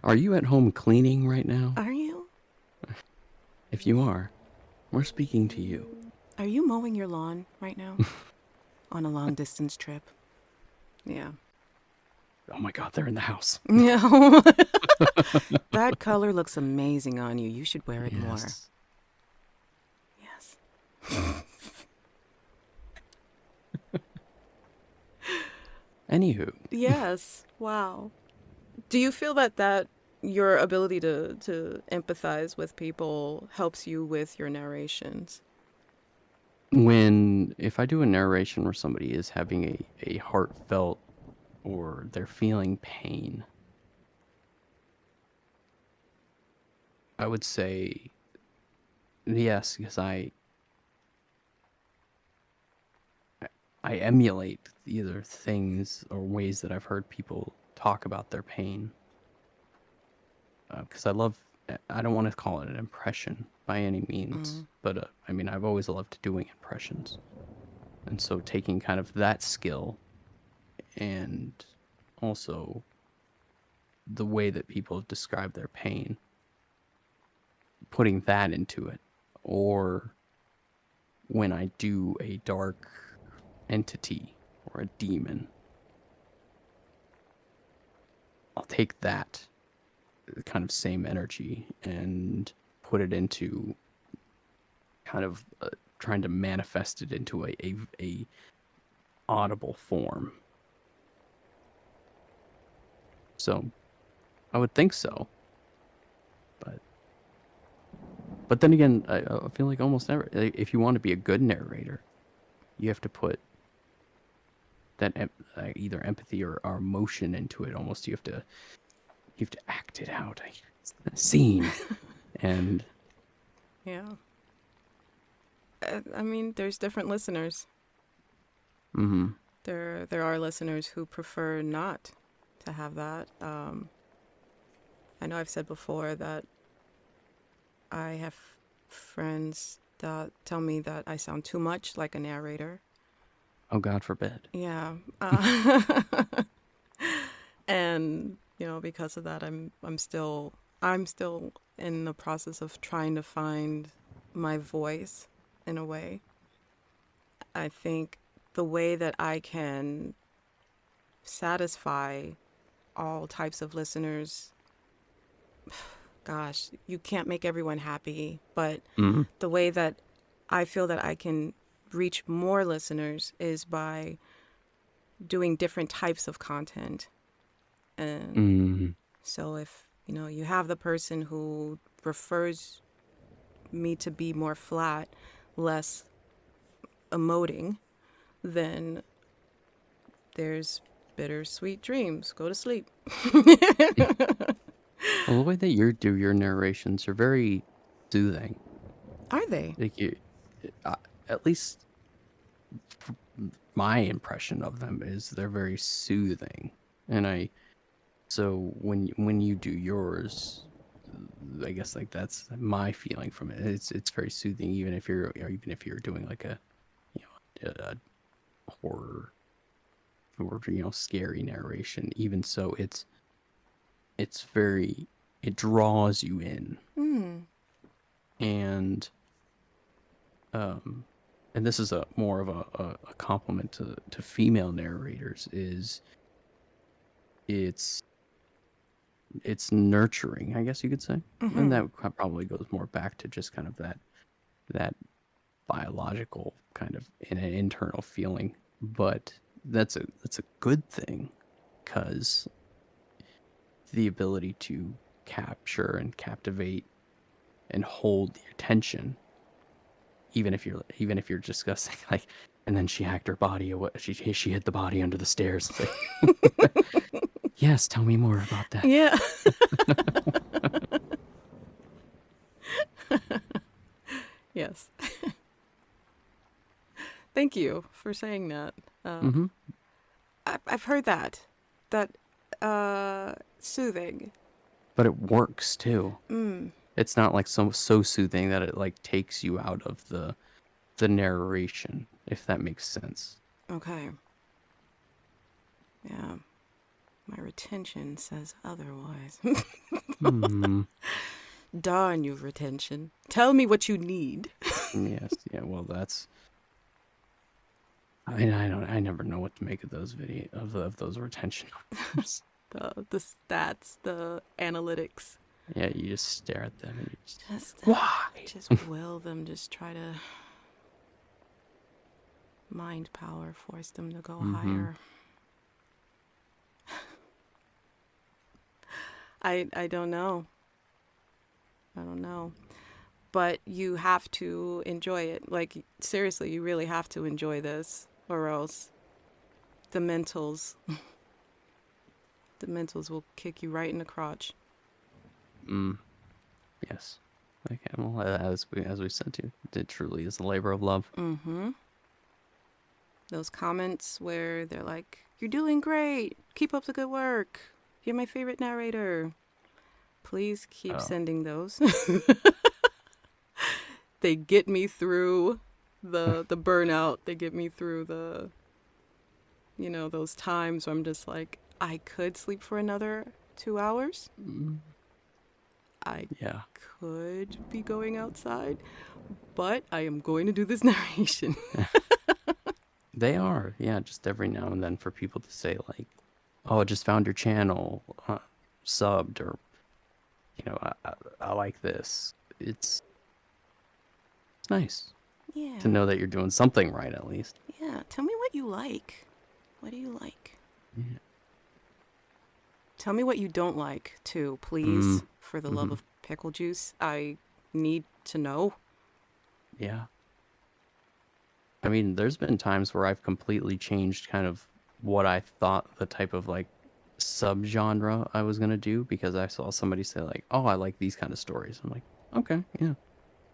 Are you at home cleaning right now? Are you? If you are, We're speaking to you. Are you mowing your lawn right now? On a long distance trip? Yeah. Oh my God, they're in the house. Yeah. That color looks amazing on you. You should wear it more. Yes. Yes. Anywho, Yes. Wow. Do you feel that your ability to empathize with people helps you with your narrations? if I do a narration where somebody is having a heartfelt or they're feeling pain, I would say yes, because I emulate either things or ways that I've heard people talk about their pain. Because I don't want to call it an impression by any means, Mm. but I mean, I've always loved doing impressions. And so taking kind of that skill and also the way that people have described their pain, putting that into it, or when I do a dark entity or a demon, I'll take that kind of same energy and put it into kind of trying to manifest it into a audible form. So I would think so, but then again, I feel like almost never. If you want to be a good narrator, you have to put that either empathy or emotion into it. Almost you have to act it out. It's a scene, and Yeah. I mean, there's different listeners. mm-hmm. There are listeners who prefer not to have that. I know I've said before that I have friends that tell me that I sound too much like a narrator. Oh, God forbid. Yeah. And because of that, I'm still in the process of trying to find my voice in a way. I think the way that I can satisfy all types of listeners, gosh, you can't make everyone happy, but Mm-hmm. the way that I feel that I can reach more listeners is by doing different types of content. And Mm-hmm. so if, you have the person who prefers me to be more flat, less emoting, then there's bittersweet dreams. Go to sleep. Well, the way that you do your narrations are very soothing. Are they? Like uh, at least my impression of them is they're very soothing, and so when you do yours, I guess like that's my feeling from it. It's very soothing, even if you're doing like a horror or scary narration. Even so, it's very it draws you in, Hmm. and um and this is a more of a compliment to female narrators is it's it's nurturing, I guess you could say, and Mm-hmm. that probably goes more back to just kind of that biological kind of an internal feeling, but that's a good thing because the ability to capture and captivate and hold the attention, even if you're discussing like, and then she hacked her body away. She hid the body under the stairs. It's like, yes, tell me more about that. Yeah. Yes. Thank you for saying that. Mm-hmm. I've heard that. That soothing. But it works too. Mm. It's not like so soothing that it like takes you out of the narration, if that makes sense. Okay. Yeah. My retention says otherwise. Hmm. Darn you, retention. Tell me what you need. Yes, yeah. Well, that's. I never know what to make of those of those retention numbers. The stats, the analytics. Yeah, you just stare at them and you just Just why? just will them. Just try to mind power, force them to go Mm-hmm. higher. I don't know. I don't know. But you have to enjoy it. Like seriously, you really have to enjoy this, or else the mentals, the mentals will kick you right in the crotch. Mm. Yes. Okay. Well, as we said to you, it truly is a labor of love. Mm-hmm. Those comments where they're like, "You're doing great. Keep up the good work. You're my favorite narrator." Please keep Oh. sending those. They get me through the burnout. They get me through the, those times where I'm just like, I could sleep for another 2 hours. Mm. I Yeah. could be going outside, but I am going to do this narration. They are. Yeah. Just every now and then for people to say like, "Oh, I just found your channel, subbed," or I like this. It's nice Yeah. to know that you're doing something right at least. Yeah. Tell me what you like. What do you like? Yeah. Tell me what you don't like, too, please. Mm. For the love Mm-hmm. of pickle juice. I need to know. Yeah. I mean, there's been times where I've completely changed kind of what I thought the type of like subgenre I was gonna do because I saw somebody say like, "Oh, I like these kind of stories." I'm like, "Okay, yeah."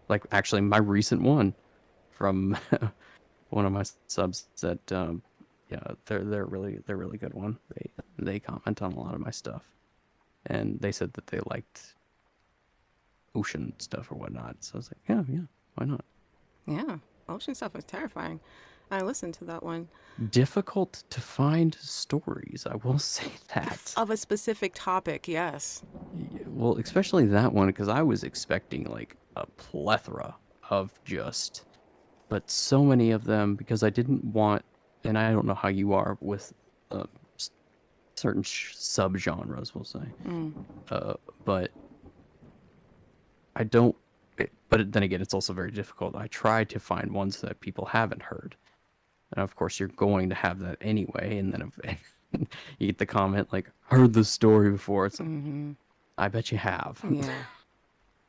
Like actually, my recent one from one of my subs that yeah, they're really good one. They comment on a lot of my stuff, and they said that they liked ocean stuff or whatnot. So I was like, yeah, why not? Yeah. Ocean stuff is terrifying. I listened to that one. Difficult to find stories, I will say that. Of a specific topic, yes. Well, especially that one because I was expecting like a plethora of just, but so many of them because I didn't want, and I don't know how you are with uh, certain subgenres, we'll say, Mm. but I don't. But then again, it's also very difficult. I try to find ones that people haven't heard, and of course, you're going to have that anyway. And then if you get the comment like, "Heard this story before," it's like, Mm-hmm. I bet you have. Yeah.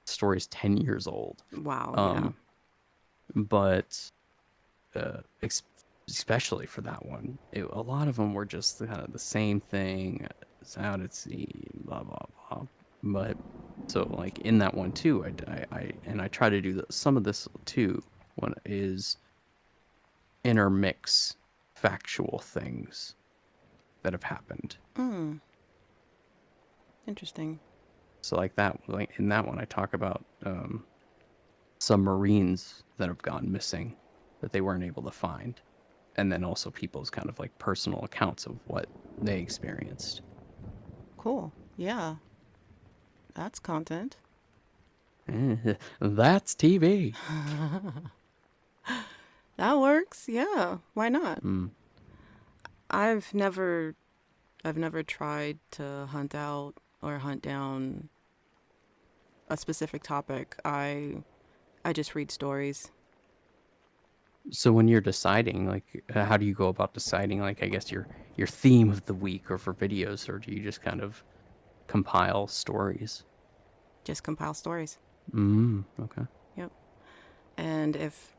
Story's 10 years old. Wow, yeah. Um, but uh, ex- especially for that one, a lot of them were just kind of the same thing. It's out at sea, blah blah blah. But so like in that one too, I try to do some of this too. One is intermix factual things that have happened. Mm. Interesting. So like that, like in that one, I talk about some Marines that have gone missing that they weren't able to find, and then also people's kind of like personal accounts of what they experienced. Cool. Yeah. That's content. That's TV. That works. Yeah. Why not? Mm. I've never tried to hunt out or hunt down a specific topic. I just read stories. So when you're deciding, like, how do you go about deciding, like, I guess your theme of the week, or for videos, or do you just kind of compile stories? Just compile stories. Okay. Yep. And if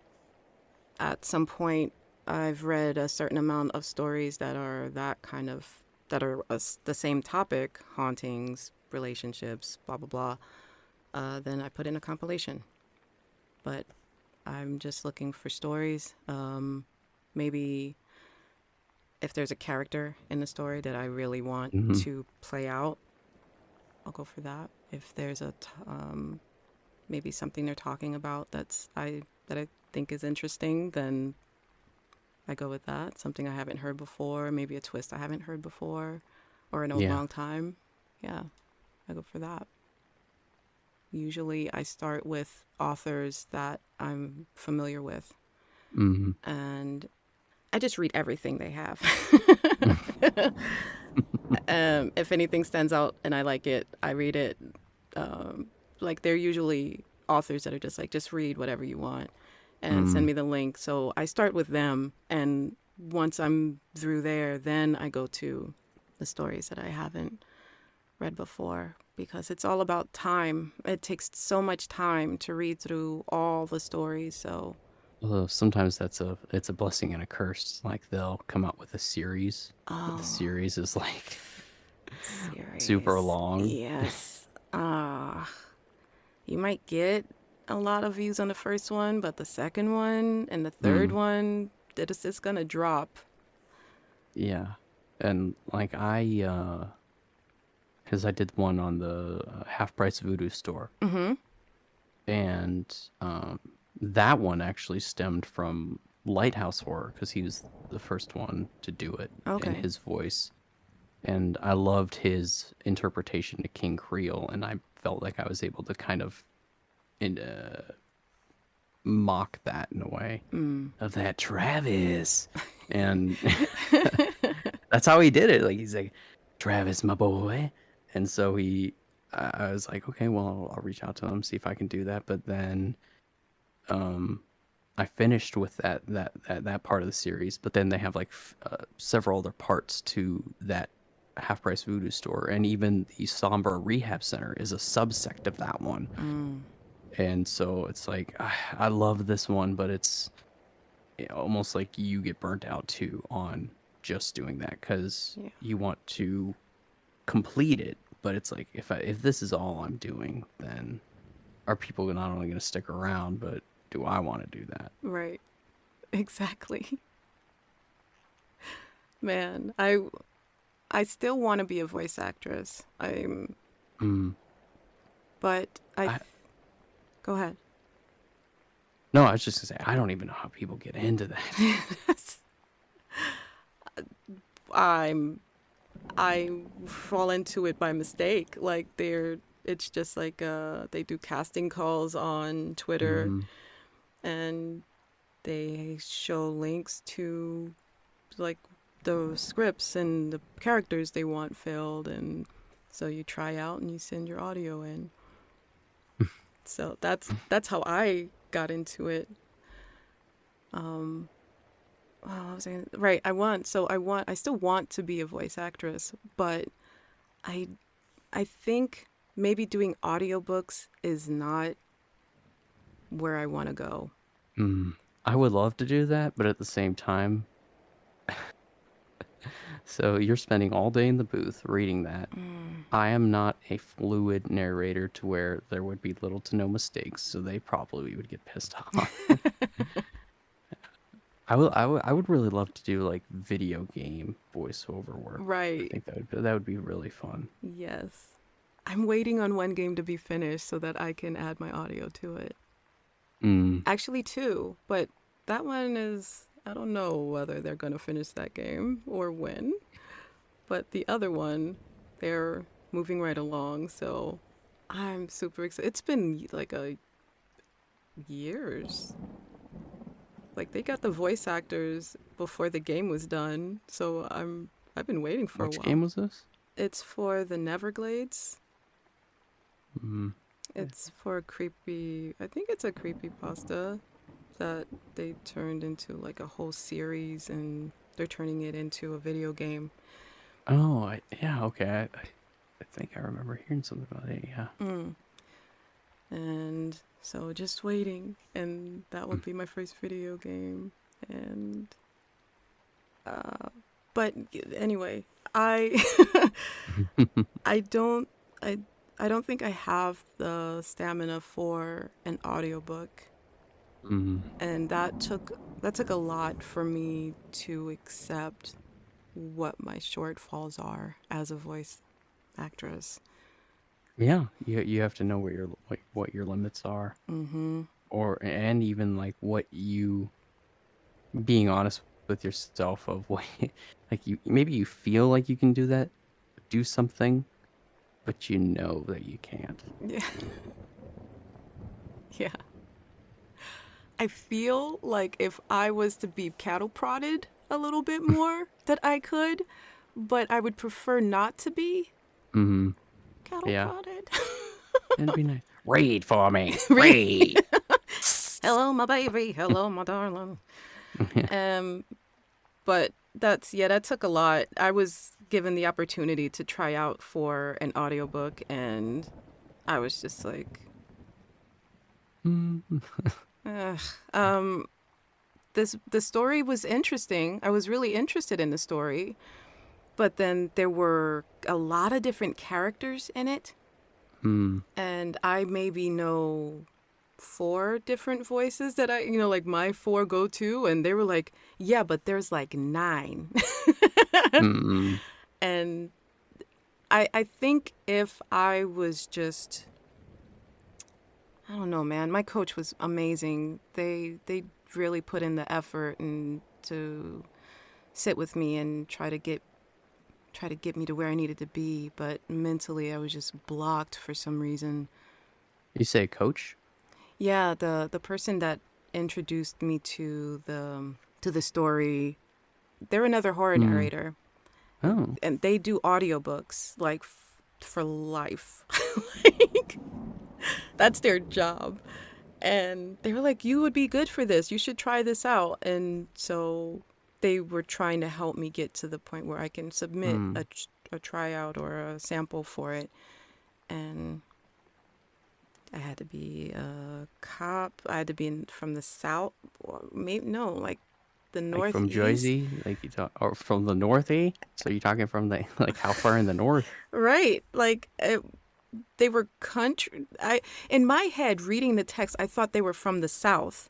at some point I've read a certain amount of stories that are the same topic, hauntings, relationships, blah blah blah, then I put in a compilation. But I'm just looking for stories. Maybe if there's a character in the story that I really want Mm-hmm. to play out, I'll go for that. If there's maybe something they're talking about that I think is interesting, then I go with that. Something I haven't heard before, maybe a twist I haven't heard before, or in a Yeah. long time. Yeah, I go for that. Usually I start with authors that I'm familiar with, Mm-hmm. and I just read everything they have. If anything stands out and I like it, I read it. Um, like they're usually authors that are just like, just read whatever you want and send Mm. me the link. So I start with them, and once I'm through there, then I go to the stories that I haven't read before, because it's all about time. It takes so much time to read through all the stories. So, Although sometimes it's a blessing and a curse. Like they'll come out with a series, but the oh, series is like super series. long. Yes. You might get a lot of views on the first one, but the second one and the third Mm. one, it's just gonna drop. Yeah. And like because I did one on the Half Price Voodoo store, Mm-hmm. and that one actually stemmed from Lighthouse Horror because he was the first one to do it in Okay. his voice, and I loved his interpretation to King Creole, and I felt like I was able to kind of in, mock that in a way Mm. of that Travis, and that's how he did it. Like he's like, Travis, my boy, and so I was like, okay, well, I'll reach out to him, see if I can do that. But then, um, I finished with that part of the series. But then they have like several other parts to that Half Price Voodoo store, and even the Somber Rehab Center is a subsect of that one. Mm. And so it's like I love this one, but it's almost like you get burnt out too on just doing that because Yeah. you want to complete it. But it's like if this is all I'm doing, then are people not only going to stick around, but do I want to do that? Right. Exactly. Man, I still want to be a voice actress. Mm. But I go ahead. no, I was just gonna say I don't even know how people get into that. I'm I fall into it by mistake. It's just like they do casting calls on Twitter, Mm-hmm. and they show links to like the scripts and the characters they want filled, and so you try out and you send your audio in. So that's how I got into it. Um, oh, I was saying, right. I still want to be a voice actress, but I I think maybe doing audiobooks is not where I want to go. Mm. I would love to do that, but at the same time, so you're spending all day in the booth reading that. Mm. I am not a fluid narrator to where there would be little to no mistakes, so they probably would get pissed off. I would really love to do like video game voiceover work. I Right. think that would be really fun. Yes. I'm waiting on one game to be finished so that I can add my audio to it. Mm. Actually, two, but that one is, I don't know whether they're going to finish that game or when. But the other one, they're moving right along, so I'm super excited. It's been like a years. Like they got the voice actors before the game was done, so I've been waiting for a Which while. game was this? It's for the Neverglades. Mm. It's for a creepy, I think it's a creepy pasta that they turned into like a whole series, and they're turning it into a video game. Oh, yeah, okay. I think I remember hearing something about it. Yeah. Mm. And so just waiting, and that would Mm. be my first video game. And uh but anyway, I I don't I I don't think I have the stamina for an audiobook, Mm. and that took a lot for me to accept what my shortfalls are as a voice actress. Yeah, you have to know what your limits are, Mhm. or and even like what you being honest with yourself of what like you maybe you feel like you can do something, but you know that you can't. Yeah. Yeah. I feel like if I was to be cattle prodded a little bit more, that I could, but I would prefer not to be Hmm. cattle Yeah, prodded. it'd be nice. Read for me. Re- Read. Hello, my baby. Hello, my darling. Yeah. Um, but that took a lot. I was given the opportunity to try out for an audiobook, and I was just like, Mm. ugh. The story was interesting. I was really interested in the story, but then there were a lot of different characters in it, Mm. and I maybe know four different voices that like my four go to, and they were like, yeah, but there's like nine. Mm. And I think if I was just, I don't know, man, my coach was amazing. They really put in the effort and to sit with me and try to get me to where I needed to be, but mentally I was just blocked for some reason. You say coach? Yeah, the person that introduced me to the story, they're another horror Mm. narrator, Oh. and they do audiobooks like for life. Like that's their job. And they were like, "You would be good for this. You should try this out." And so they were trying to help me get to the point where I can submit Mm. a tryout or a sample for it. And I had to be a cop. I had to be from the south, or maybe no, like the Like from northeast. Jersey? Like you talk, or from the northy? So you're talking from the like how far in the north? Right. Like they were country. I in my head reading the text, I thought they were from the south.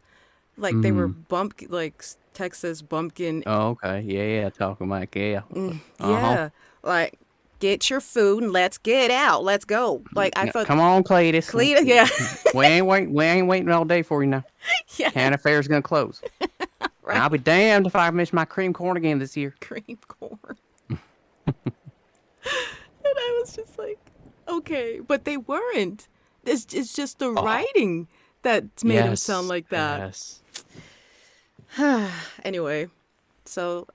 Like they were Mm. Texas bumpkin. Oh, okay. Yeah, yeah. Talking like yeah. Uh-huh. Yeah. Like get your food and let's get out. Let's go. Like I Yeah, thought come on, Cletus. Cleta, yeah. We ain't waiting all day for you now. Yeah. County fair's gonna close. And I'll Right. be damned if I miss my cream corn again this year. Cream corn. And I was just like, okay, but they weren't. It's just the Oh, writing that made him sound yes. like that. Yes. Anyway, so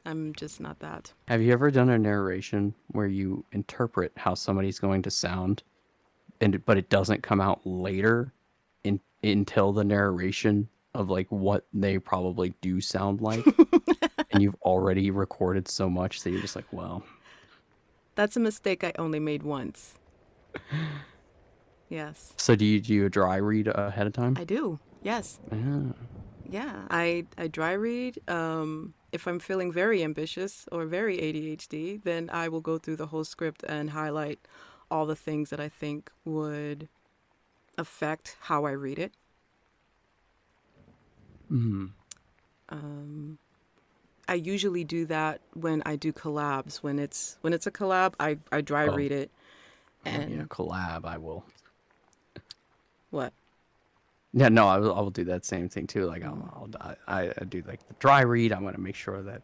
I'm just not that. Have you ever done a narration where you interpret how somebody's going to sound but it doesn't come out later until the narration of like what they probably do sound like and you've already recorded so much that you're just like, well, That's a mistake I only made once. Yes, so do you dry read ahead of time? I do. Yes. Yeah. Yeah, I dry read. If I'm feeling very ambitious or very ADHD, then I will go through the whole script and highlight all the things that I think would affect how I read it. Mm. I usually do that when I do collabs. When it's a collab, I dry Oh, read it. yeah, And collab. I will. what? Yeah, no, I will do that same thing too. Like I do like the dry read. I'm gonna make sure that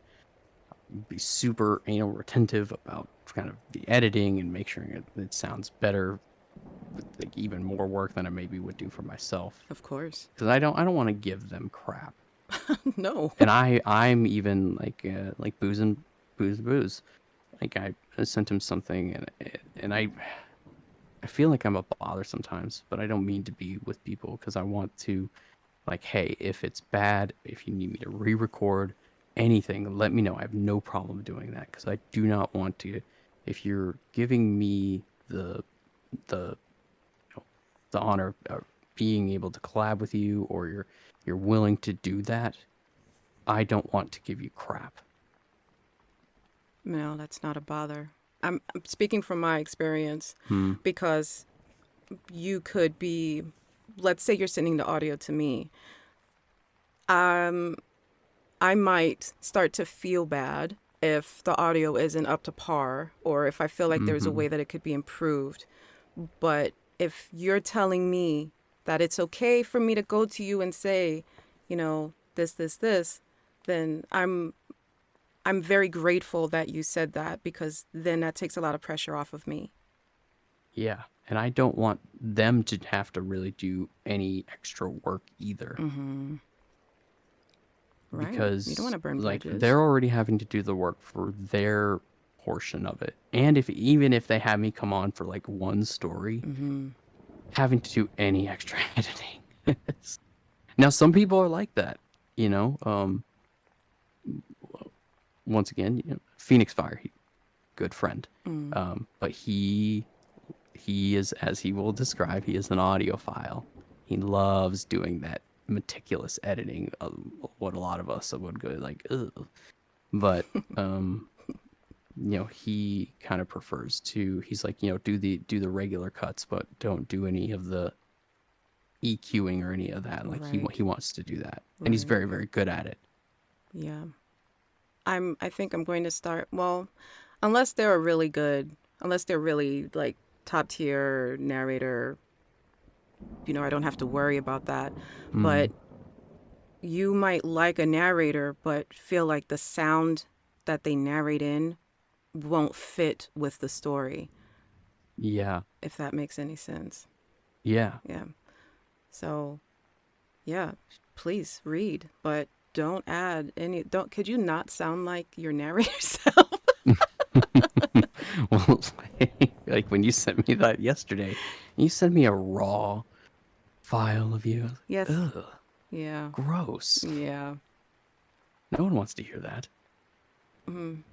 be super anal retentive about kind of the editing and make sure it sounds better, with like even more work than I maybe would do for myself. Of course. Because I don't want to give them crap. No. And I'm even like booze. Like I sent him something and I feel like I'm a bother sometimes, but I don't mean to be with people because I want to, like, hey, if it's bad, if you need me to re-record anything, let me know. I have no problem doing that because I do not want to. If you're giving me the the honor of being able to collab with you, or you're willing to do that, I don't want to give you crap. No, that's not a bother. I'm speaking from my experience Hmm. because you could be, let's say you're sending the audio to me. I might start to feel bad if the audio isn't up to par or if I feel like there's a Mm-hmm. way that it could be improved. But if you're telling me that it's okay for me to go to you and say, this, then I'm very grateful that you said that because then that takes a lot of pressure off of me. Yeah. and I don't want them to have to really do any extra work either, Mm-hmm. Right. You don't want because to burn like bridges. they're already having to do the work for their portion of it. And if even if they have me come on for like one story, Mm-hmm. having to do any extra editing. Now some people are like that, you know. Once again, Phoenix Fire, good friend. Mm. But he is, as he will describe, he is an audiophile. He loves doing that meticulous editing of what a lot of us would go like, ugh. But he kind of prefers to. He's like, do the regular cuts, but don't do any of the EQing or any of that. Like Right. he wants to do that, and he's Right. very very good at it. Yeah. I think I'm going to start, well, unless they're a really good, unless they're really like top tier narrator, I don't have to worry about that. But Mm, you might like a narrator, but feel like the sound that they narrate in won't fit with the story, yeah, if that makes any sense. yeah. Yeah. So, yeah, please read, but could you not sound like your narrator self? Well, like when you sent me that yesterday, you sent me a raw file of you. I was Yes. like, ugh, Yeah. gross. Yeah. No one wants to hear that. Mm.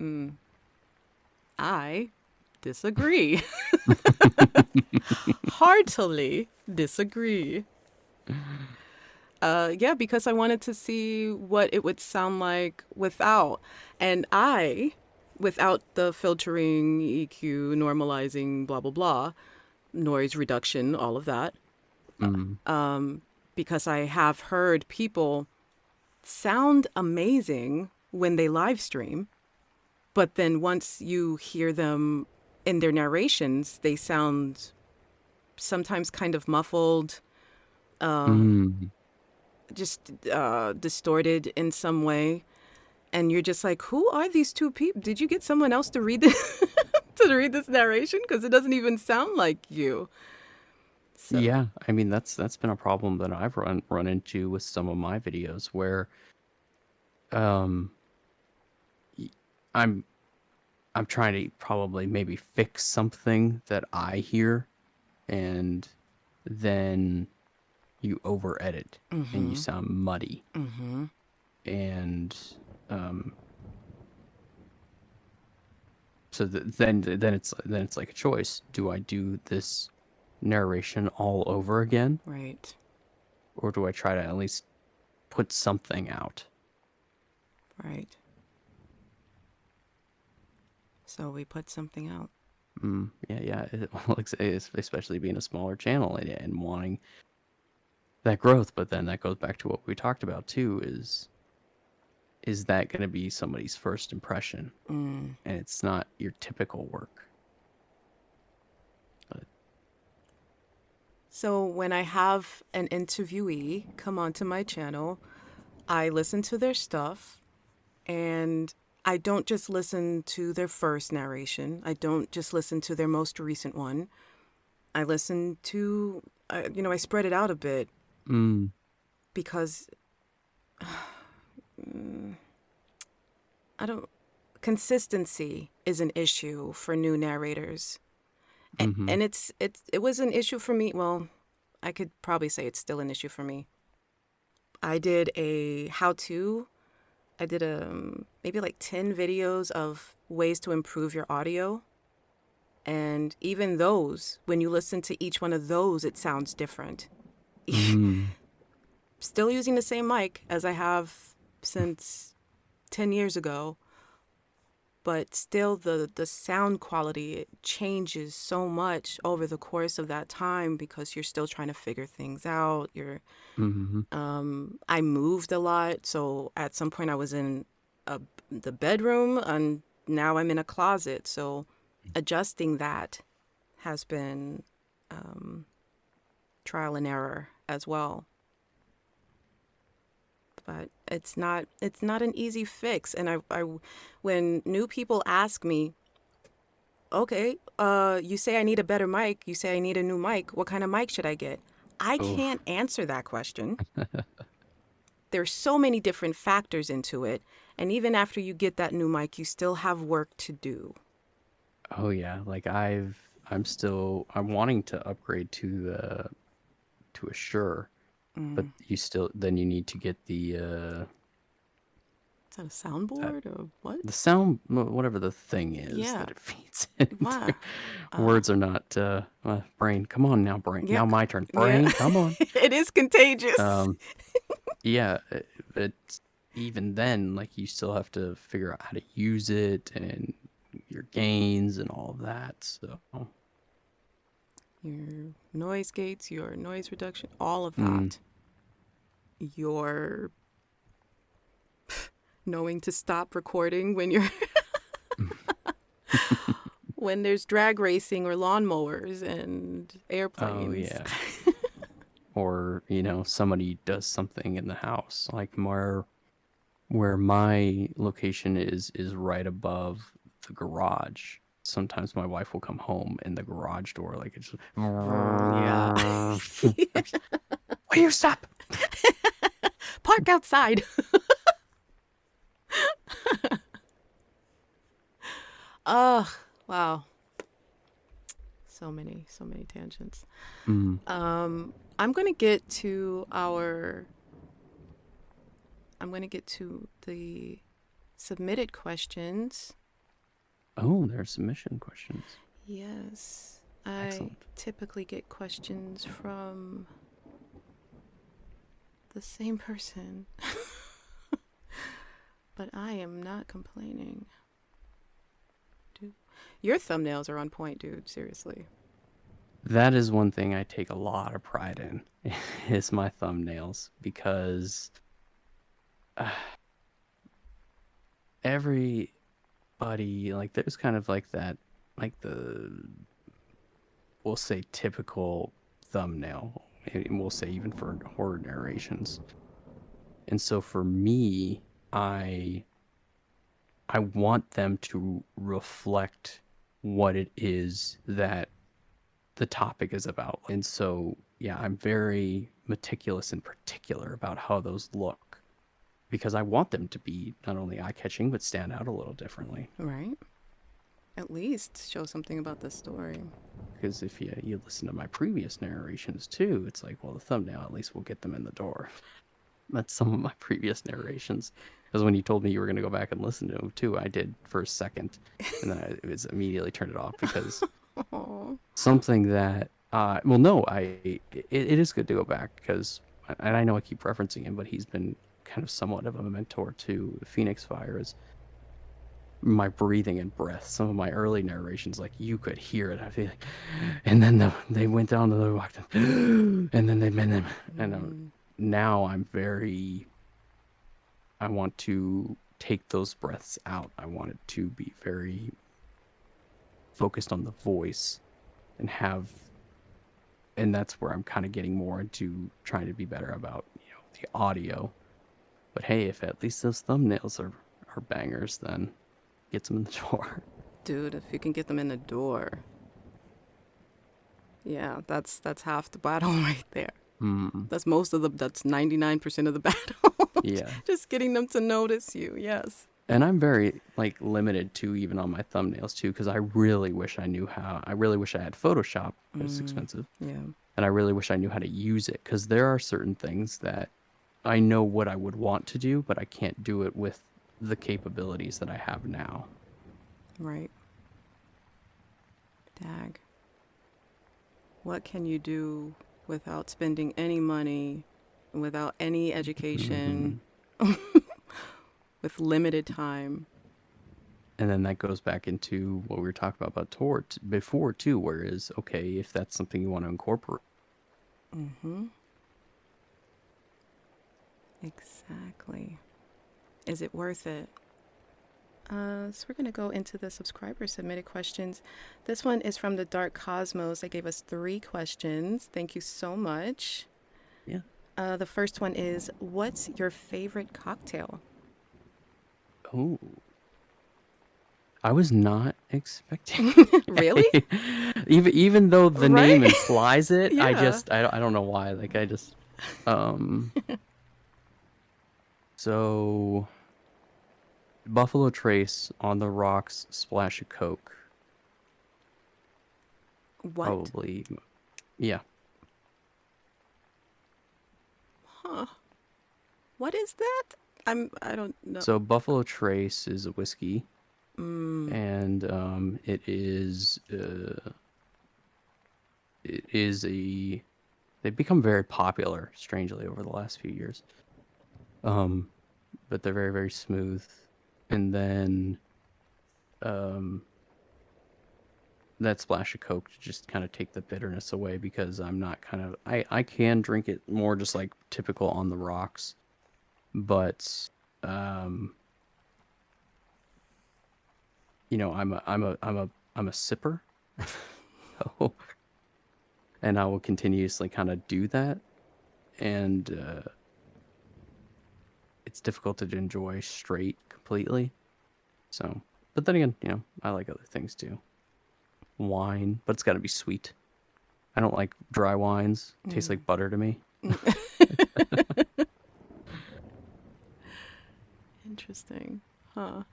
Mm. I disagree. Heartily disagree. Yeah, because I wanted to see what it would sound like without. And without the filtering, EQ, normalizing, blah, blah, blah, noise reduction, all of that, Mm, because I have heard people sound amazing when they live stream, but then once you hear them in their narrations, they sound sometimes kind of muffled, mm. just distorted in some way. And you're just like, who are these two people? Did you get someone else to read this to read this narration? Because it doesn't even sound like you. So, Yeah, I mean that's been a problem that I've run into with some of my videos where um y- I'm I'm trying to probably maybe fix something that I hear, and then you over edit and you mm-hmm, sound muddy. mm-hmm, And um so then it's like a choice. Do I do this narration all over again, right, or do I try to at least put something out? right. So we put something out. Yeah, yeah. Well, especially being a smaller channel and wanting that growth, but then that goes back to what we talked about too. Is that going to be somebody's first impression? Mm. And it's not your typical work. But So when I have an interviewee come onto my channel, I listen to their stuff, and I don't just listen to their first narration. I don't just listen to their most recent one. I listen to, I spread it out a bit mm, because I don't, consistency is an issue for new narrators. mm-hmm, And it was an issue for me. Well, I could probably say it's still an issue for me. I did a how to. I did maybe like 10 videos of ways to improve your audio. And even those, when you listen to each one of those, it sounds different. mm, Still using the same mic as I have since 10 years ago, but still the sound quality, it changes so much over the course of that time because you're still trying to figure things out. mm-hmm, I moved a lot, so at some point I was in the bedroom, and now I'm in a closet. So adjusting that has been trial and error as well. But it's not an easy fix. And I when new people ask me, okay, you say I need a better mic. You say I need a new mic. What kind of mic should I get? I can't Oof. answer that question. There's so many different factors into it. And even after you get that new mic, you still have work to do. Oh yeah, like I'm wanting to upgrade to a Shure, but Mm. then you need to get Is that a that soundboard or what? the sound whatever the thing is Yeah. that it feeds Wow. into. Uh, Words are not brain. Come on now, brain. yeah. Now my turn. Yeah. Brain, come on. It is contagious. Um yeah, it's even then like you still have to figure out how to use it and your gains and all of that. So, Your noise gates, your noise reduction, all of mm, that. Your knowing to stop recording when you're when there's drag racing or lawnmowers and oh airplanes. yeah. Or, somebody does something in the house like where my location is right above the garage. Sometimes my wife will come home and the garage door like it's just, Yeah. will you stop? Park outside. Ugh. Wow. So many tangents. Mm. I'm going to get to the submitted questions. Oh, there's submission questions. Yes. I Excellent. typically get questions from the same person. But I am not complaining. Dude. Your thumbnails are on point, dude. Seriously. That is one thing I take a lot of pride in is my thumbnails because everybody like there's kind of like that like the we'll say typical thumbnail and we'll say even for horror narrations. And so for me, I I want them to reflect what it is that the topic is about. And so, yeah, I'm very meticulous and particular about how those look because I want them to be not only eye-catching but stand out a little differently. Right? At least show something about the story. Because if you listen to my previous narrations too, it's like, well, the thumbnail at least will get them in the door. That's some of my previous narrations. Because when you told me you were going to go back and listen to them too, I did for a second, and then I was immediately turned it off because Oh. something that well, no, it is good to go back because, and I know I keep referencing him, but he's been kind of somewhat of a mentor to Phoenix Fire. Is my breathing and breath. Some of my early narrations, like you could hear it. I feel like, and then they went down to the walked, and then they've been them, and now I'm very. I want to take those breaths out. I want it to be very focused on the voice and and that's where I'm kind of getting more into trying to be better about, the audio. But hey, if at least those thumbnails are bangers, then gets them in the door. Dude, if you can get them in the door. Yeah, that's half the battle right there. Mm, That's 99% of the battle. yeah. Just getting them to notice you. Yes. And I'm very like limited too, even on my thumbnails too, because I really wish I knew how. I really wish I had Photoshop, but it's expensive, Yeah. and I really wish I knew how to use it because there are certain things that I know what I would want to do, but I can't do it with the capabilities that I have now. Right. Dag. What can you do without spending any money, without any education, with limited time? And then that goes back into what we were talking about Tor before too, whereas okay, if that's something you want to incorporate. Mm-hmm. Exactly. Is it worth it? So we're going to go into the subscriber submitted questions. This one is from the Dark Cosmos. They gave us 3 questions. Thank you so much. Yeah. The first one is, what's your favorite cocktail? Oh. I was not expecting Really? A. Even though the Right? name implies it, Yeah. I don't know why. Like I just um so Buffalo Trace on the rocks, splash of Coke. What? Probably yeah. Huh. What is that? I don't know. So Buffalo Trace is a whiskey Mm, and it is a they've become very popular strangely over the last few years. Um but they're very very smooth. And then um that splash of Coke to just kind of take the bitterness away because I'm not kind of I can drink it more just like typical on the rocks, but um I'm a sipper. So, and I will continuously kind of do that, and it's difficult to enjoy straight completely. So, but then again, I like other things too. Wine, but it's got to be sweet. I don't like dry wines. Tastes mm, like butter to me. mm. Interesting. Huh.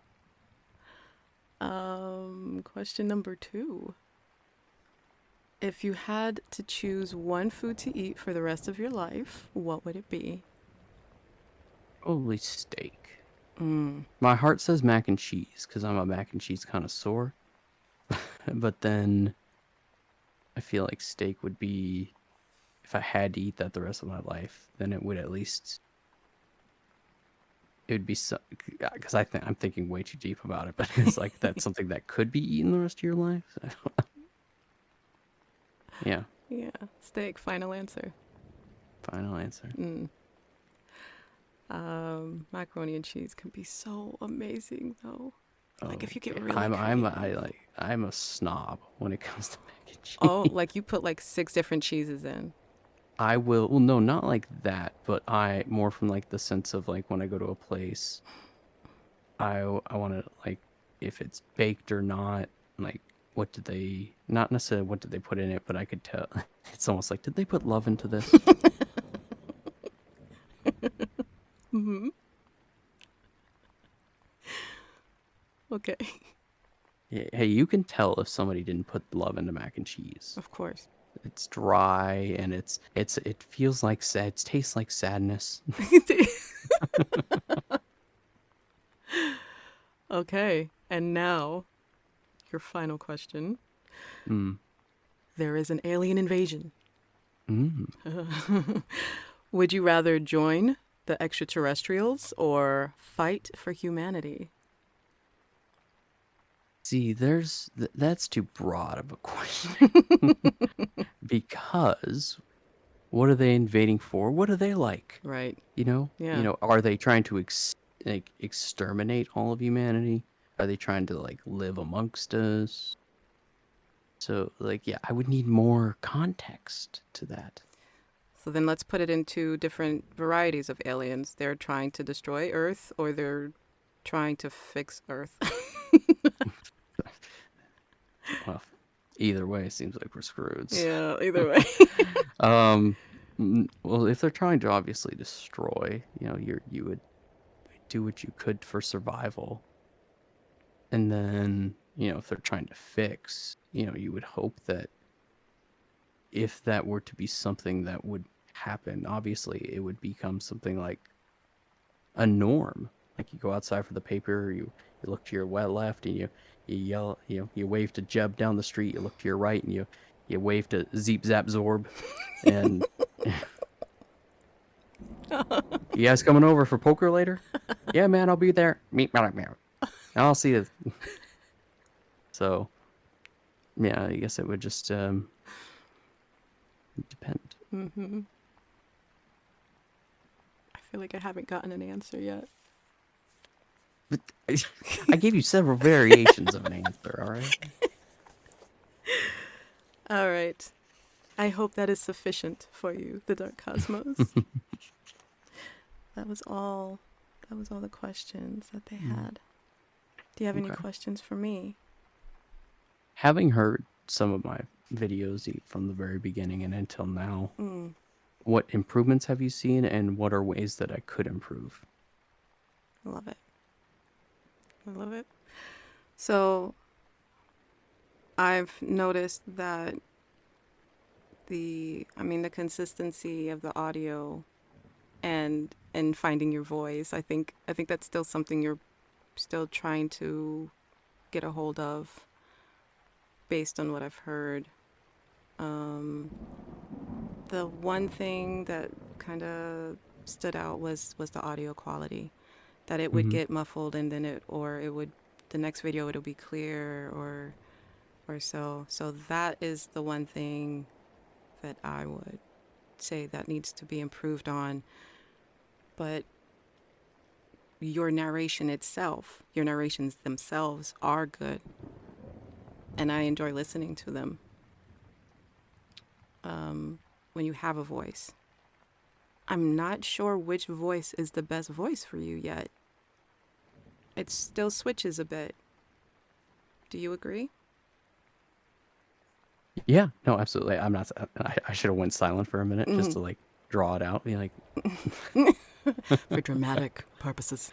Question number 2. If you had to choose one food to eat for the rest of your life, what would it be? Probably steak. Mm, My heart says mac and cheese because I'm a mac and cheese connoisseur. But then I feel like steak would be, if I had to eat that the rest of my life, then it would at least, it would be so, because I'm thinking way too deep about it, but it's like that's something that could be eaten the rest of your life. Yeah, yeah. Steak, final answer. final answer. Mm. Macaroni and cheese can be so amazing, though. Like Oh if you get yeah, really creative. I'm a snob when it comes to mac and Oh, cheese. like you put like 6 different cheeses in. I will, well, no, not like that, but I more from like the sense of like when I go to a place, I want to like if it's baked or not, like what did they not necessarily what did they put in it, but I could tell it's almost like did they put love into this? Hmm. Okay. Hey, you can tell if somebody didn't put love into mac and cheese. Of course. It's dry and it feels like sad. It tastes like sadness. Okay. And now, your final question. Mm. There is an alien invasion. Mm. Would you rather join the extraterrestrials or fight for humanity? See, that's too broad of a question because what are they invading for? What are they like? Right. You know, Yeah. are they trying to like exterminate all of humanity? Are they trying to like live amongst us? So, like, yeah, I would need more context to that. So then let's put it into different varieties of aliens. They're trying to destroy Earth or they're trying to fix Earth. Well, either way, it seems like we're screwed. Yeah, either way. Um, well, if they're trying to obviously destroy, you would do what you could for survival, and then if they're trying to fix, you would hope that if that were to be something that would happen, obviously it would become something like a norm. Like you go outside for the paper, you look to your left, and you yell, you wave to Jeb down the street. You look to your right, and you wave to Zeep Zap Zorb, and you guys coming over for poker later? Yeah, man, I'll be there. Meet me, I'll see you. So, yeah, I guess it would just depend. Hmm. I feel like I haven't gotten an answer yet. But I gave you several variations of an answer. All right. All right. I hope that is sufficient for you, the Dark Cosmos. That was all. That was all the questions that they had. Do you have any Okay. questions for me? Having heard some of my videos from the very beginning and until now, Mm, what improvements have you seen and what are ways that I could improve? I love it. I love it. So I've noticed that the consistency of the audio and finding your voice. I think that's still something you're still trying to get a hold of based on what I've heard. Um, the one thing that kind of stood out was the audio quality. That it would Mm-hmm. get muffled and then it would the next video it'll be clear or so. So that is the one thing that I would say that needs to be improved on. But your your narrations themselves are good, and I enjoy listening to them. When you have a voice, I'm not sure which voice is the best voice for you yet. It still switches a bit. Do you agree? Yeah, no, absolutely. I'm not. I should have went silent for a minute just Hmm. to like draw it out. Be like, For dramatic purposes.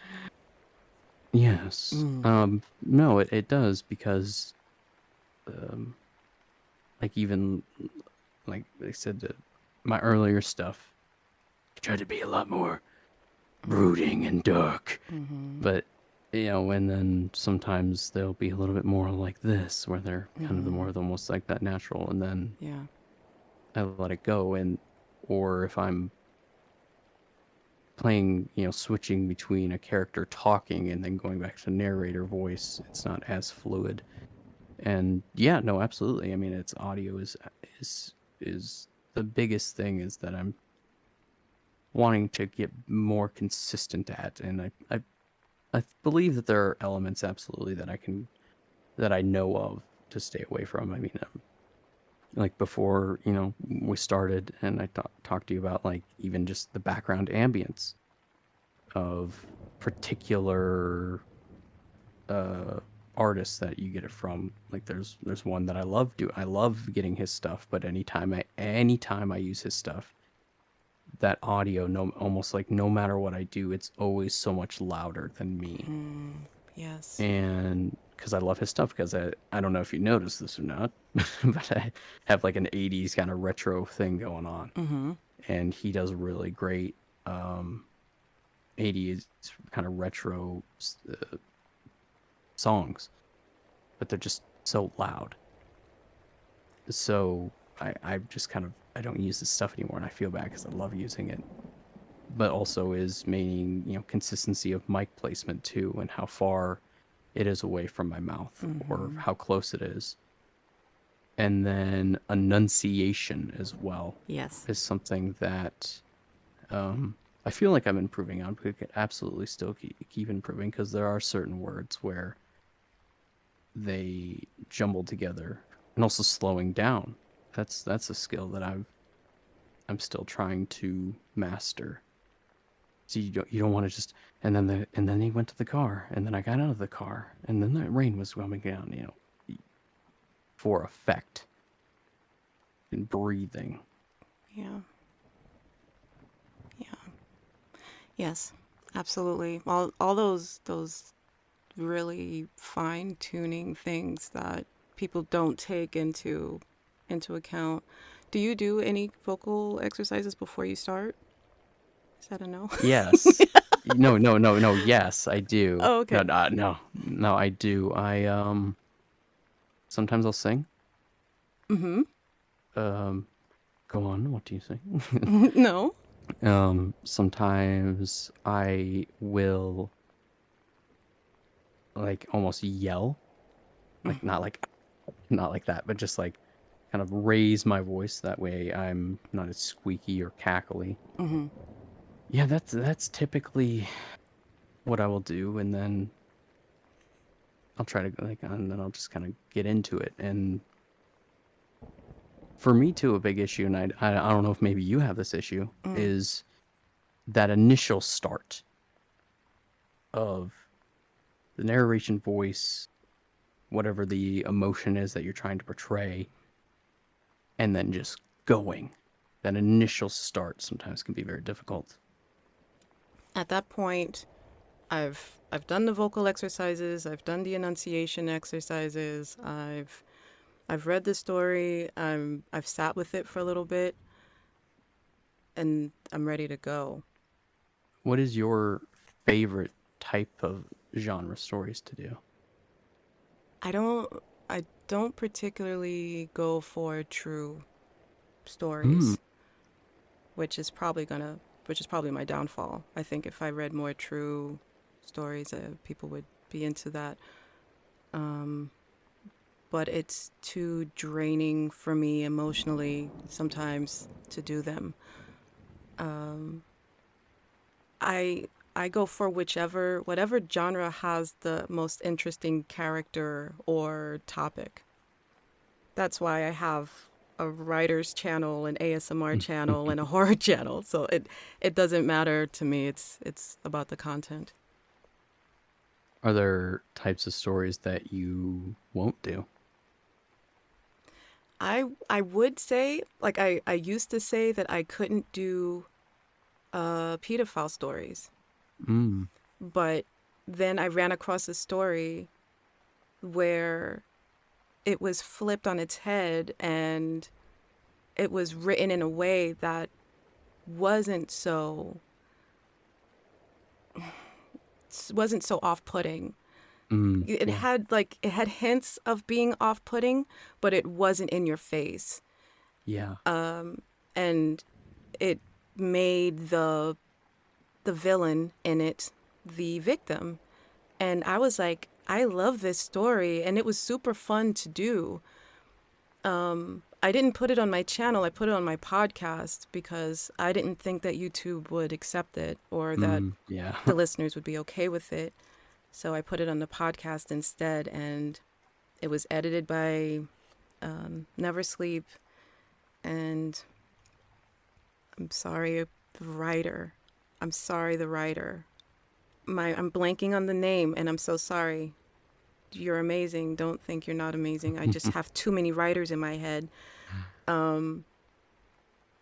yes. Mm. No, it does because, um, like even like I said, my earlier stuff tried to be a lot more brooding and dark, Mm-hmm. but and then sometimes they'll be a little bit more like this, where they're kind of the Mm-hmm. more almost like that natural, and then Yeah. I let it go, and or if I'm playing, switching between a character talking and then going back to narrator voice, it's not as fluid. And yeah, no, absolutely. I mean, it's audio is is the biggest thing is that I'm wanting to get more consistent at, and I believe that there are elements absolutely that I know of to stay away from. I mean, like before, we started, and I talked to you about like even just the background ambience of particular uh artists that you get it from. Like there's one that I love getting his stuff, but anytime I use his stuff, that audio, no, almost like no matter what I do, it's always so much louder than me. Mm. Yes. And because I love his stuff, because I don't know if you noticed this or not, but I have like an 80s kind of retro thing going on, Mm-hmm. and he does really great 80s kind of retro songs, but they're just so loud. So I just kind of I don't use this stuff anymore, and I feel bad because I love using it. But also is meaning consistency of mic placement too, and how far it is away from my mouth or Mm-hmm. how close it is. And then enunciation as well Yes. is something that I feel like I'm improving on, but I could absolutely still keep improving because there are certain words where they jumble together, and also slowing down. That's a skill that I'm still trying to master. So you don't want to just and then he went to the car, and then I got out of the car, and then the rain was coming down, for effect and breathing. Yeah. Yeah. Yes. Absolutely. All those really fine tuning things that people don't take into account. Do you do any vocal exercises before you start? Is that a no? Yes. No, no, no, no. Yes, I do. Oh, No, okay. no, no, no, I do. Sometimes I'll sing. Mm-hmm. Um, Go on. What do you sing? No. Sometimes I will like almost yell, like Mm-hmm. not like that, but just like kind of raise my voice. That way I'm not as squeaky or cackly. Mm-hmm. Yeah, that's typically what I will do, and then I'll try to like, and then I'll just kind of get into it. And for me too, a big issue, and I don't know if maybe you have this issue, Mm. is that initial start of the narration voice, whatever the emotion is that you're trying to portray, and then just going. That initial start sometimes can be very difficult. At that point, I've done the vocal exercises, I've done the enunciation exercises, I've read the story, I've sat with it for a little bit, and I'm ready to go. What is your favorite type of genre stories to do? I don't I don't particularly go for true Hmm. stories, which is probably gonna which is probably my downfall. I think if I read more true stories, people would be into that. Um, but it's too draining for me emotionally sometimes to do them. Um, I I go for whatever genre has the most interesting character or topic. That's why I have a writer's channel, an ASMR channel, and a horror channel. So it doesn't matter to me. It's about the content. Are there types of stories that you won't do? I would say, like, I used to say that I couldn't do pedophile stories, Mm. but then I ran across a story where it was flipped on its head and it was written in a way that wasn't so wasn't so off-putting. Mm. It Yeah. had like it had hints of being off-putting, but it wasn't in your face. Yeah. And it made the villain in it the victim. And I was like, I love this story and it was super fun to do. I didn't put it on my channel, I put it on my podcast because I didn't think that YouTube would accept it or that Mm. Yeah. the listeners would be okay with it. So I put it on the podcast instead, and it was edited by Never Sleep. And I'm sorry, the writer. I'm sorry, the writer. I'm blanking on the name, and I'm so sorry. You're amazing. Don't think you're not amazing. I just have too many writers in my head.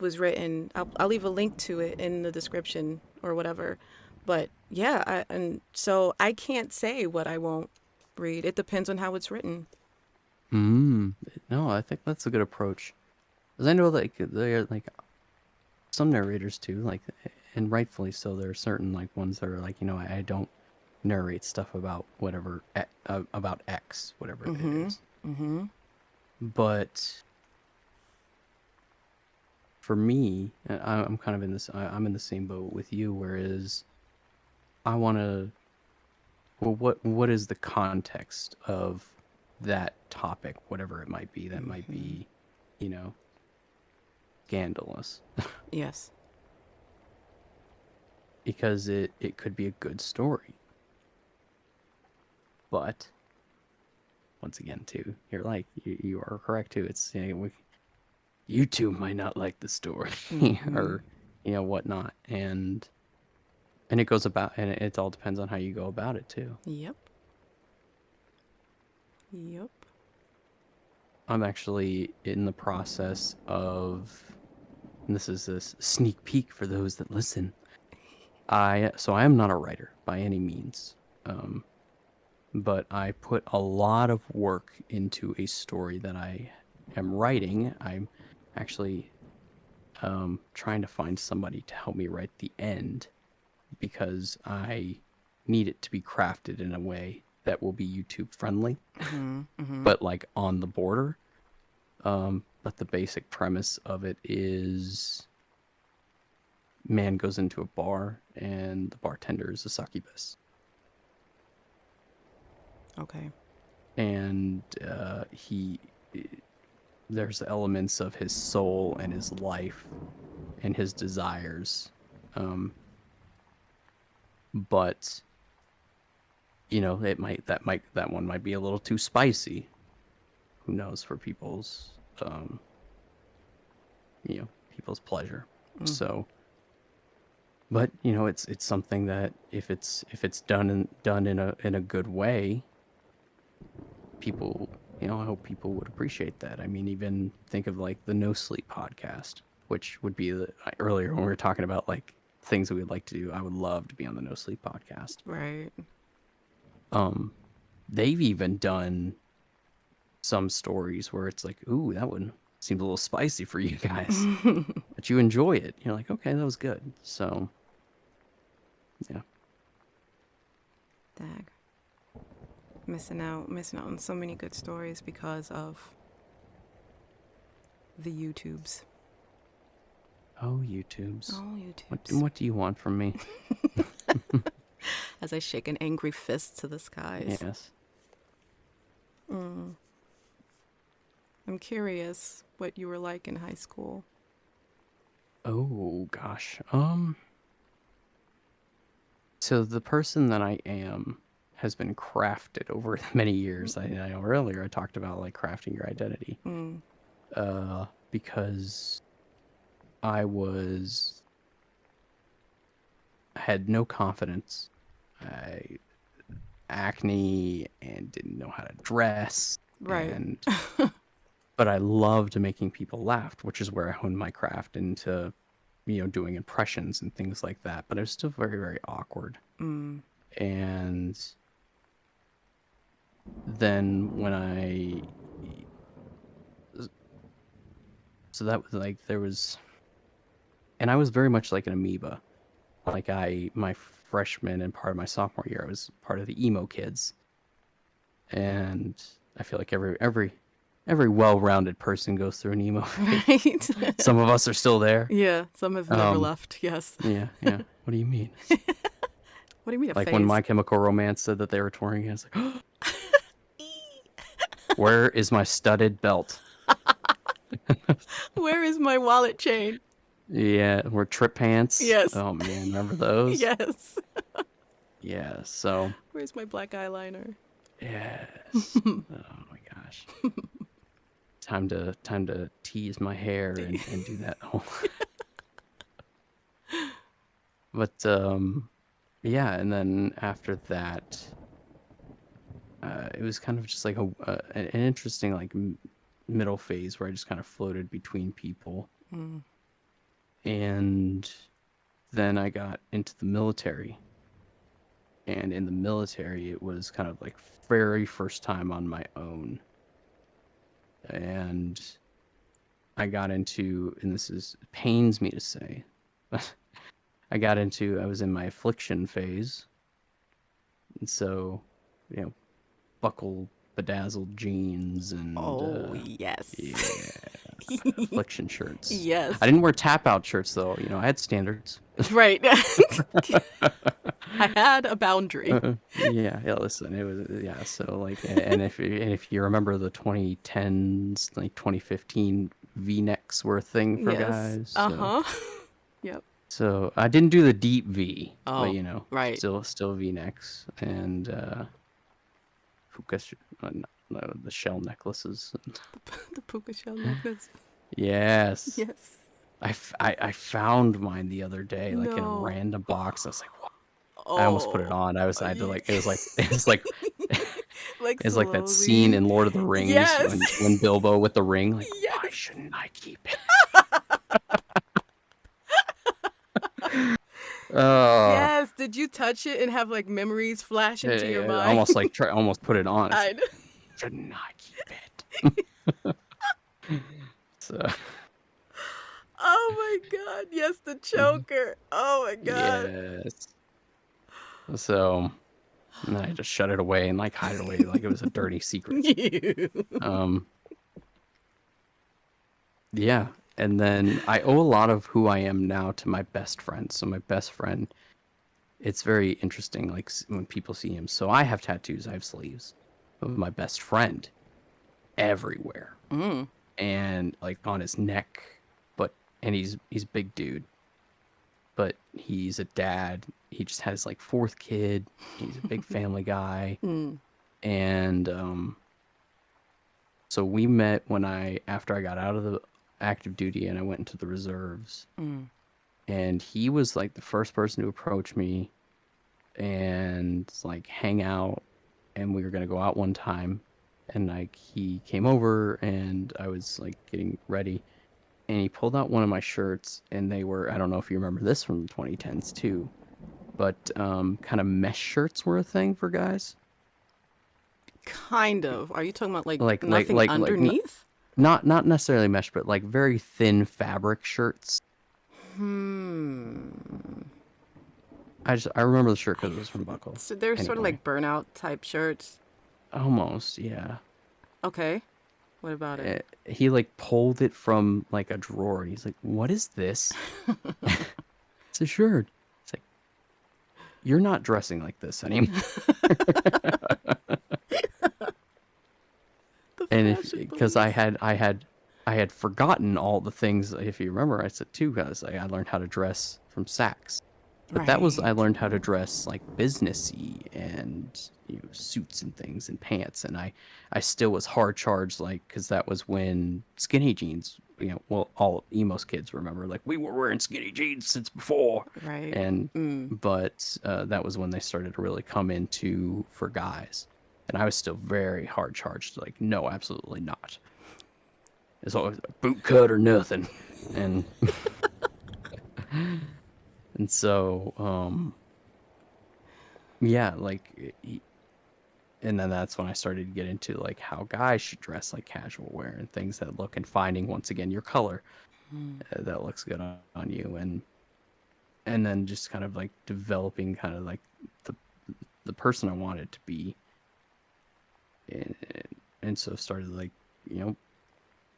Was written. I'll leave a link to it in the description or whatever. But yeah, and so I can't say what I won't read. It depends on how it's written. Mm. No, I think that's a good approach. Because I know, like, there are like some narrators too, like, and rightfully so. There are certain like ones that are like, I don't narrate stuff about whatever about X, whatever it Mm-hmm. is. Mm-hmm. But for me, I'm kind of in this. I'm in the same boat with you. Whereas I want to. Well, what is the context of that topic, whatever it might be? That might Mm-hmm. be, you know, scandalous, Yes. because it could be a good story. But once again, too, you're like you are correct too. It's, YouTube might not like the story, Mm-hmm. or whatnot, and it goes about, and it all depends on how you go about it too. Yep. Yep. I'm actually in the process of, and this is a sneak peek for those that listen. I am not a writer by any means, um, but I put a lot of work into a story that I am writing. I'm actually trying to find somebody to help me write the end, because I need it to be crafted in a way that will be YouTube friendly, Mm-hmm. Mm-hmm. but like on the border. But the basic premise of it is, man goes into a bar and the bartender is a succubus, Okay. and he there's elements of his soul and his life and his desires, but that one might be a little too spicy. Who knows, for um, people's pleasure. Mm. So But it's something that if it's done in a good way, people, I hope people would appreciate that. I mean, even think of like the No Sleep podcast, which would be earlier when we were talking about like things that we'd like to do. I would love to be on the No Sleep podcast. Right. They've even done some stories where it's like, ooh, that one seems a little spicy for you guys, but you enjoy it. You're like, okay, that was good. So, yeah. Dag. Missing out on so many good stories because of the YouTubes. Oh, YouTubes. Oh, What YouTubes. what do you want from me? As I shake an angry fist to the skies. Yes. I'm curious what you were like in high school. Oh gosh. So the person that I am has been crafted over many years. I know earlier I talked about like crafting your identity. Because I had no confidence. I acne and didn't know how to dress, Right. and but I loved making people laugh, which is where I honed my craft into doing impressions and things like that. But it was still very, very awkward. And then so that was like and I was very much like an amoeba. Like my freshman and part of my sophomore year, I was part of the emo kids, and I feel like every well-rounded person goes through an emo phase. Right. Some of us are still there. Yeah, some have never left. Yes. Yeah, yeah. What do you mean? What do you mean a Like when phase? My Chemical Romance said that they were touring again, it's like, where is my studded belt? Where is my wallet chain? Yeah, we're trip pants. Yes. Oh man, remember those? Yes. Yeah. So Where's my black eyeliner? yes. Oh my gosh. Time to tease my hair and do that whole. But yeah, and then after that, it was kind of just like an interesting like middle phase where I just kind of floated between people, and then I got into the military, and in the military it was kind of like very first time on my own, and I got into, and this pains me to say, I was in my affliction phase. And so, buckle bedazzled jeans and Oh, yes. yeah, affliction shirts. Yes. I didn't wear tap out shirts though. I had standards. Right. I had a boundary. Yeah, listen, it was, yeah. So like, and if you remember the 2010s, like 2015 V-necks were a thing for Yes. guys. So. Uh-huh. Yep. So I didn't do the deep V, Oh, but right. still V-necks and puka no, the shell necklaces. The puka shell necklace. Yes, Yes. I found mine the other day, like in a No. random box. I was like, wow. I almost put it Oh. on. I had to like, it was like it was like Like it's like that scene slowly. in Lord of the Rings Yes. when Bilbo with the ring, like, why Yes. shouldn't I keep it? Oh. Yes. Did you touch it and have like memories flash into your mind? Almost like almost put it on. It's I like, know. shouldn't I keep it? So Oh my God. Yes, the choker. Oh my God. yes. So and then I just shut it away and like hide it away like it was a dirty secret. Yeah. And then I owe a lot of who I am now to my best friend. So my best friend, it's very interesting, like when people see him. So I have tattoos, I have sleeves of my best friend everywhere. And like on his neck, and he's a big dude, but he's a dad. He just had his like fourth kid. He's a big family guy. And so we met after I got out of the active duty and I went into the reserves. and he was like the first person to approach me and like hang out, and we were gonna go out one time, and like he came over and I was like getting ready, and he pulled out one of my shirts, and they were, I don't know if you remember this from the 2010s too, but kind of mesh shirts were a thing for guys. Kind of. Are you talking about like Like nothing underneath? not necessarily mesh, but like very thin fabric shirts. Hmm. I remember the shirt I, because it was from Buckle. so they're sort of Anyway, like burnout type shirts. almost, yeah. Okay. What about it? He like pulled it from like a drawer, and he's like, "What is this?" It's a shirt. It's like, you're not dressing like this anymore. The And if fashion because police. I had forgotten all the things. If you remember, I said too, guys, like, I learned how to dress from Saks, but that was, I Right. learned how to dress like businessy and suits and things and pants, and I still was hard charged, like, because that was when skinny jeans. Well, all emos kids remember, like, we were wearing skinny jeans since before, Right. and Mm. but that was when they started to really come into for guys, and I was still very hard charged, like, no, absolutely not. It's always a boot cut or nothing, and and so yeah, like, and then that's when I started to get into like how guys should dress, like casual wear and things that look, and finding once again your color that looks good on you, and then just kind of like developing kind of like the the person I wanted to be, and, and so started like, you know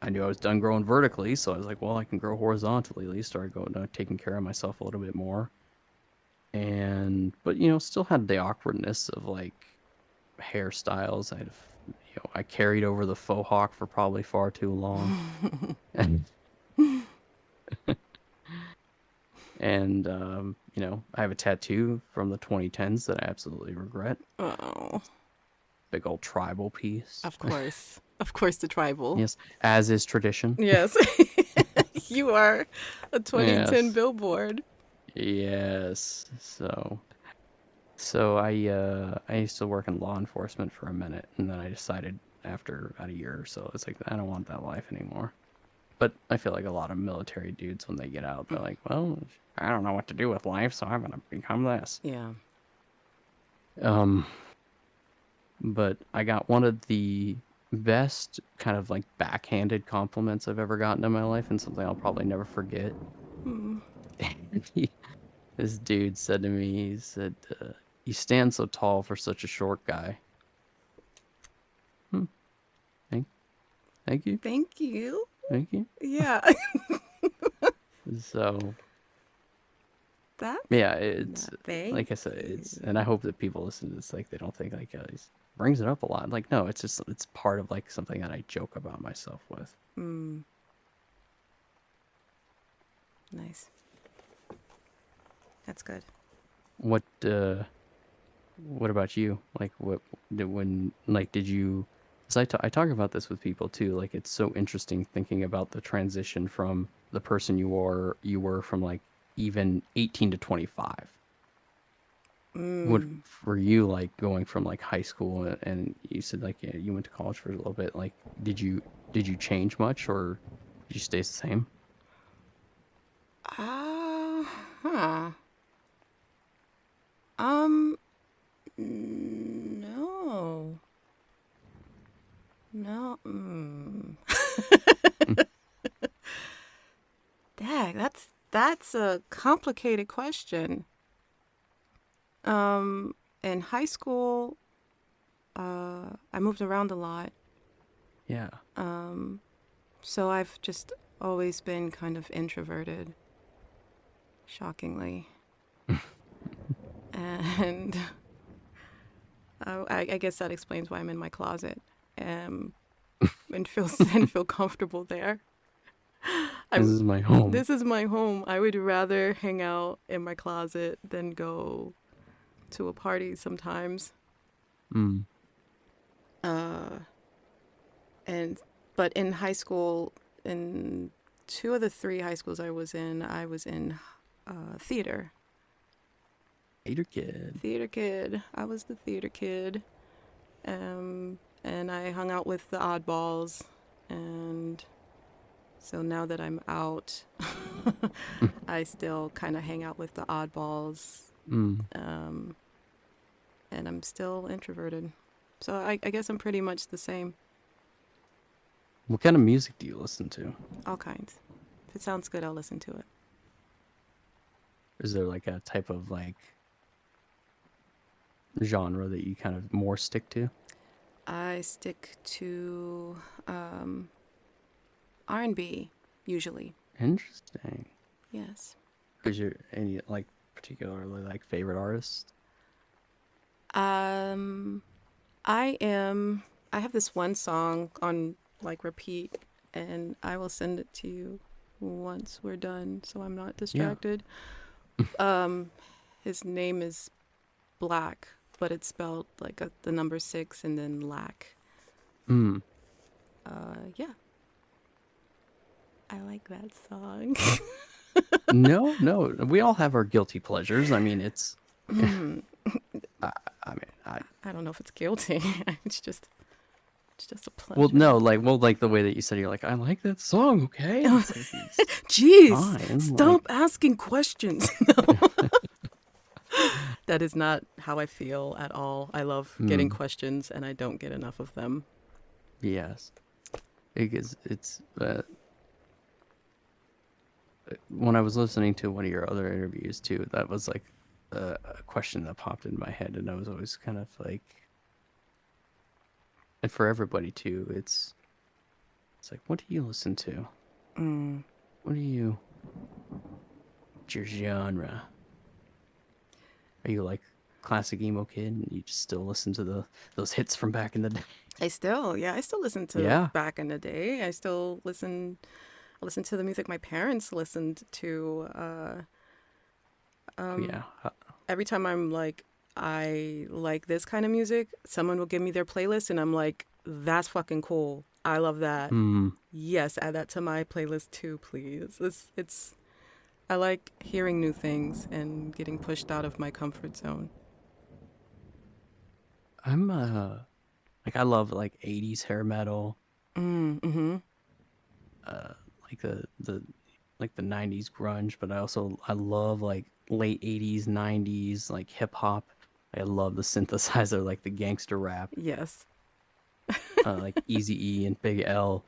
I knew I was done growing vertically, so I was like, well, I can grow horizontally. At least started going taking care of myself a little bit more, and but still had the awkwardness of like hairstyles. I carried over the faux hawk for probably far too long, and I have a tattoo from the 2010s that I absolutely regret. Oh, Big old tribal piece. of course. Of course, the tribal. Yes, as is tradition. Yes. You are a 2010 Yes, billboard. yes. So I used to work in law enforcement for a minute, and then I decided after about a year or so, it's like, I don't want that life anymore. But I feel like a lot of military dudes, when they get out, they're like, well, I don't know what to do with life, so I'm gonna become this. Yeah. Um, but I got one of the best kind of like backhanded compliments I've ever gotten in my life, and something I'll probably never forget. Mm. he, this dude said to me, he said, "You stand so tall for such a short guy." Hmm. Thank, thank you, Thank you. thank you. Yeah. So That's yeah, not, it's thank like I said, it's, you. and I hope that people listen to this, like, they don't think like, he brings it up a lot. Like, no, it's part of like something that I joke about myself with. Mm. Nice. That's good. What what about you? Like, what did when like did you? Because I talk about this with people too. Like, it's so interesting thinking about the transition from the person you were from like even 18 to 25. What Mm. for you, like, going from like high school, and you said like, yeah, you went to college for a little bit. Like, did you change much, or did you stay the same? Huh. Um, no. No. Mm. Dag, that's a complicated question. In high school, I moved around a lot. Yeah. So I've just always been kind of introverted, shockingly. And I guess that explains why I'm in my closet, um, and feel comfortable there. This I is my home. This is my home. I would rather hang out in my closet than go to a party sometimes. Mm. Uh, and but in high school, in two of the three high schools I was in theater. Hater kid. Theater kid. I was the theater kid. And I hung out with the oddballs. And so now that I'm out, I still kind of hang out with the oddballs. Mm. And I'm still introverted. So I guess I'm pretty much the same. What kind of music do you listen to? All kinds. If it sounds good, I'll listen to it. Is there like a type of like genre that you kind of more stick to? I stick to R&B usually. Interesting. Yes. Is there any like particularly like favorite artist? Um, I have this one song on like repeat, and I will send it to you once we're done, so I'm not Yeah. distracted. His name is Black, but it's spelled like the number 6 and then lack. Mm. Yeah, I like that song. No, no. We all have our guilty pleasures. I mean, it's. I mean, I don't know if it's guilty. It's just a pleasure. well, no, like the way that you said, you're like, I like that song. Okay, it's like, it's Jeez, fine. stop asking questions. That is not how I feel at all. I love getting questions, and I don't get enough of them. Yes, because it's when I was listening to one of your other interviews too, that was like a question that popped in my head, and I was always kind of like, and for everybody too, it's like, what do you listen to? What do you? What's your genre? Are you like classic emo kid, and you just still listen to those hits from back in the day? I still listen to Yeah. back in the day. I listen to the music my parents listened to. Oh, yeah. Every time I'm like, I like this kind of music, someone will give me their playlist, and I'm like, that's fucking cool. I love that. Yes, add that to my playlist too, please. It's I like hearing new things and getting pushed out of my comfort zone. I'm like I love like 80s hair metal, like the like the 90s grunge, but I love like late 80s, 90s like hip hop. I love the synthesizer, like the gangster rap, Yes. like Easy E and Big L.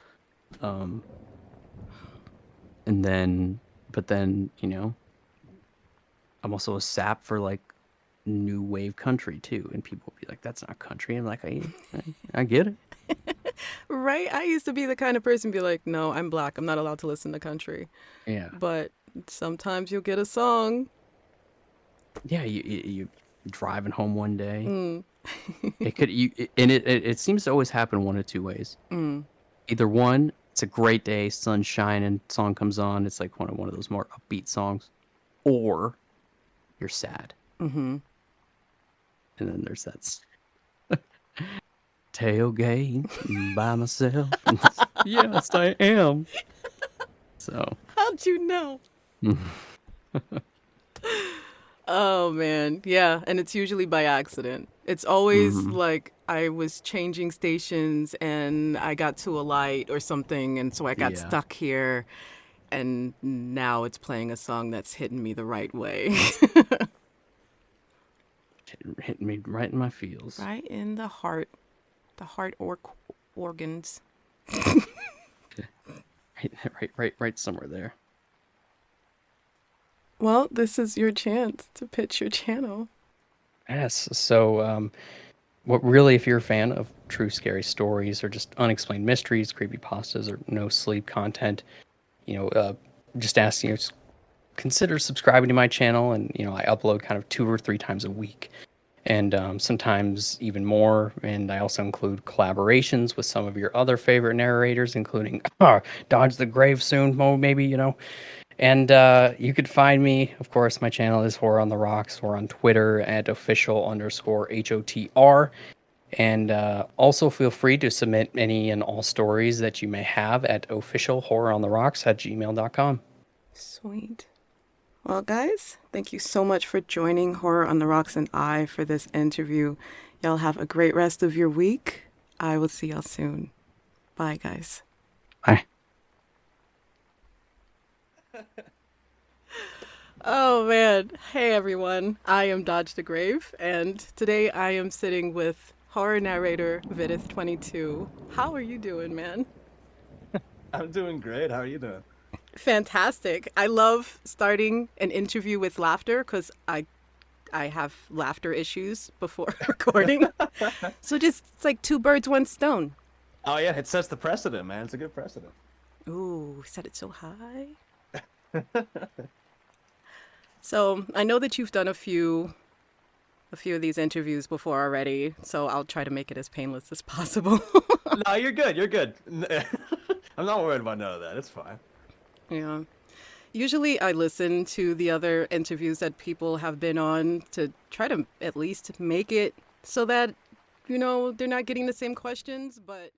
And then but then, I'm also a sap for like new wave country too, and people will be like, that's not country. I'm like, I get it. Right? I used to be the kind of person be like, no, I'm black. I'm not allowed to listen to country. Yeah. But sometimes you'll get a song. Yeah, you driving home one day. It could and it seems to always happen one of two ways. Either one, it's a great day, sun's shining, song comes on, it's like one of those more upbeat songs, or you're sad. And then there's that tailgate by myself. Yes, I am. So How'd you know? Oh man, yeah, and it's usually by accident. It's always like I was changing stations and I got to a light or something, and so I got yeah, stuck here, and now it's playing a song that's hitting me the right way. hit me right in my feels. Right in the heart organs. Right somewhere there. Well, this is your chance to pitch your channel. Yes. So, what really, if you're a fan of true scary stories or just unexplained mysteries, creepypastas, or no sleep content, just ask consider subscribing to my channel. And I upload kind of 2 or 3 times a week, and sometimes even more. And I also include collaborations with some of your other favorite narrators, including Dodge the Grave soon, maybe. And you could find me, of course, my channel is Horror on the Rocks. We're on Twitter at official_HOTR. And also feel free to submit any and all stories that you may have at officialhorrorontheRocks@gmail.com. Sweet. Well, guys, thank you so much for joining Horror on the Rocks and I for this interview. Y'all have a great rest of your week. I will see y'all soon. Bye, guys. Bye. Oh man. Hey everyone. I am Dodge the Grave, and today I am sitting with horror narrator Vidith22. How are you doing, man? I'm doing great. How are you doing? Fantastic. I love starting an interview with laughter because I have laughter issues before recording. So just it's like two birds, one stone. Oh yeah, it sets the precedent, man. It's a good precedent. Ooh, set it so high. So I know that you've done a few of these interviews before already, so I'll try to make it as painless as possible. No, you're good. You're good. I'm not worried about none of that. It's fine. Yeah. Usually I listen to the other interviews that people have been on to try to at least make it so that, they're not getting the same questions, but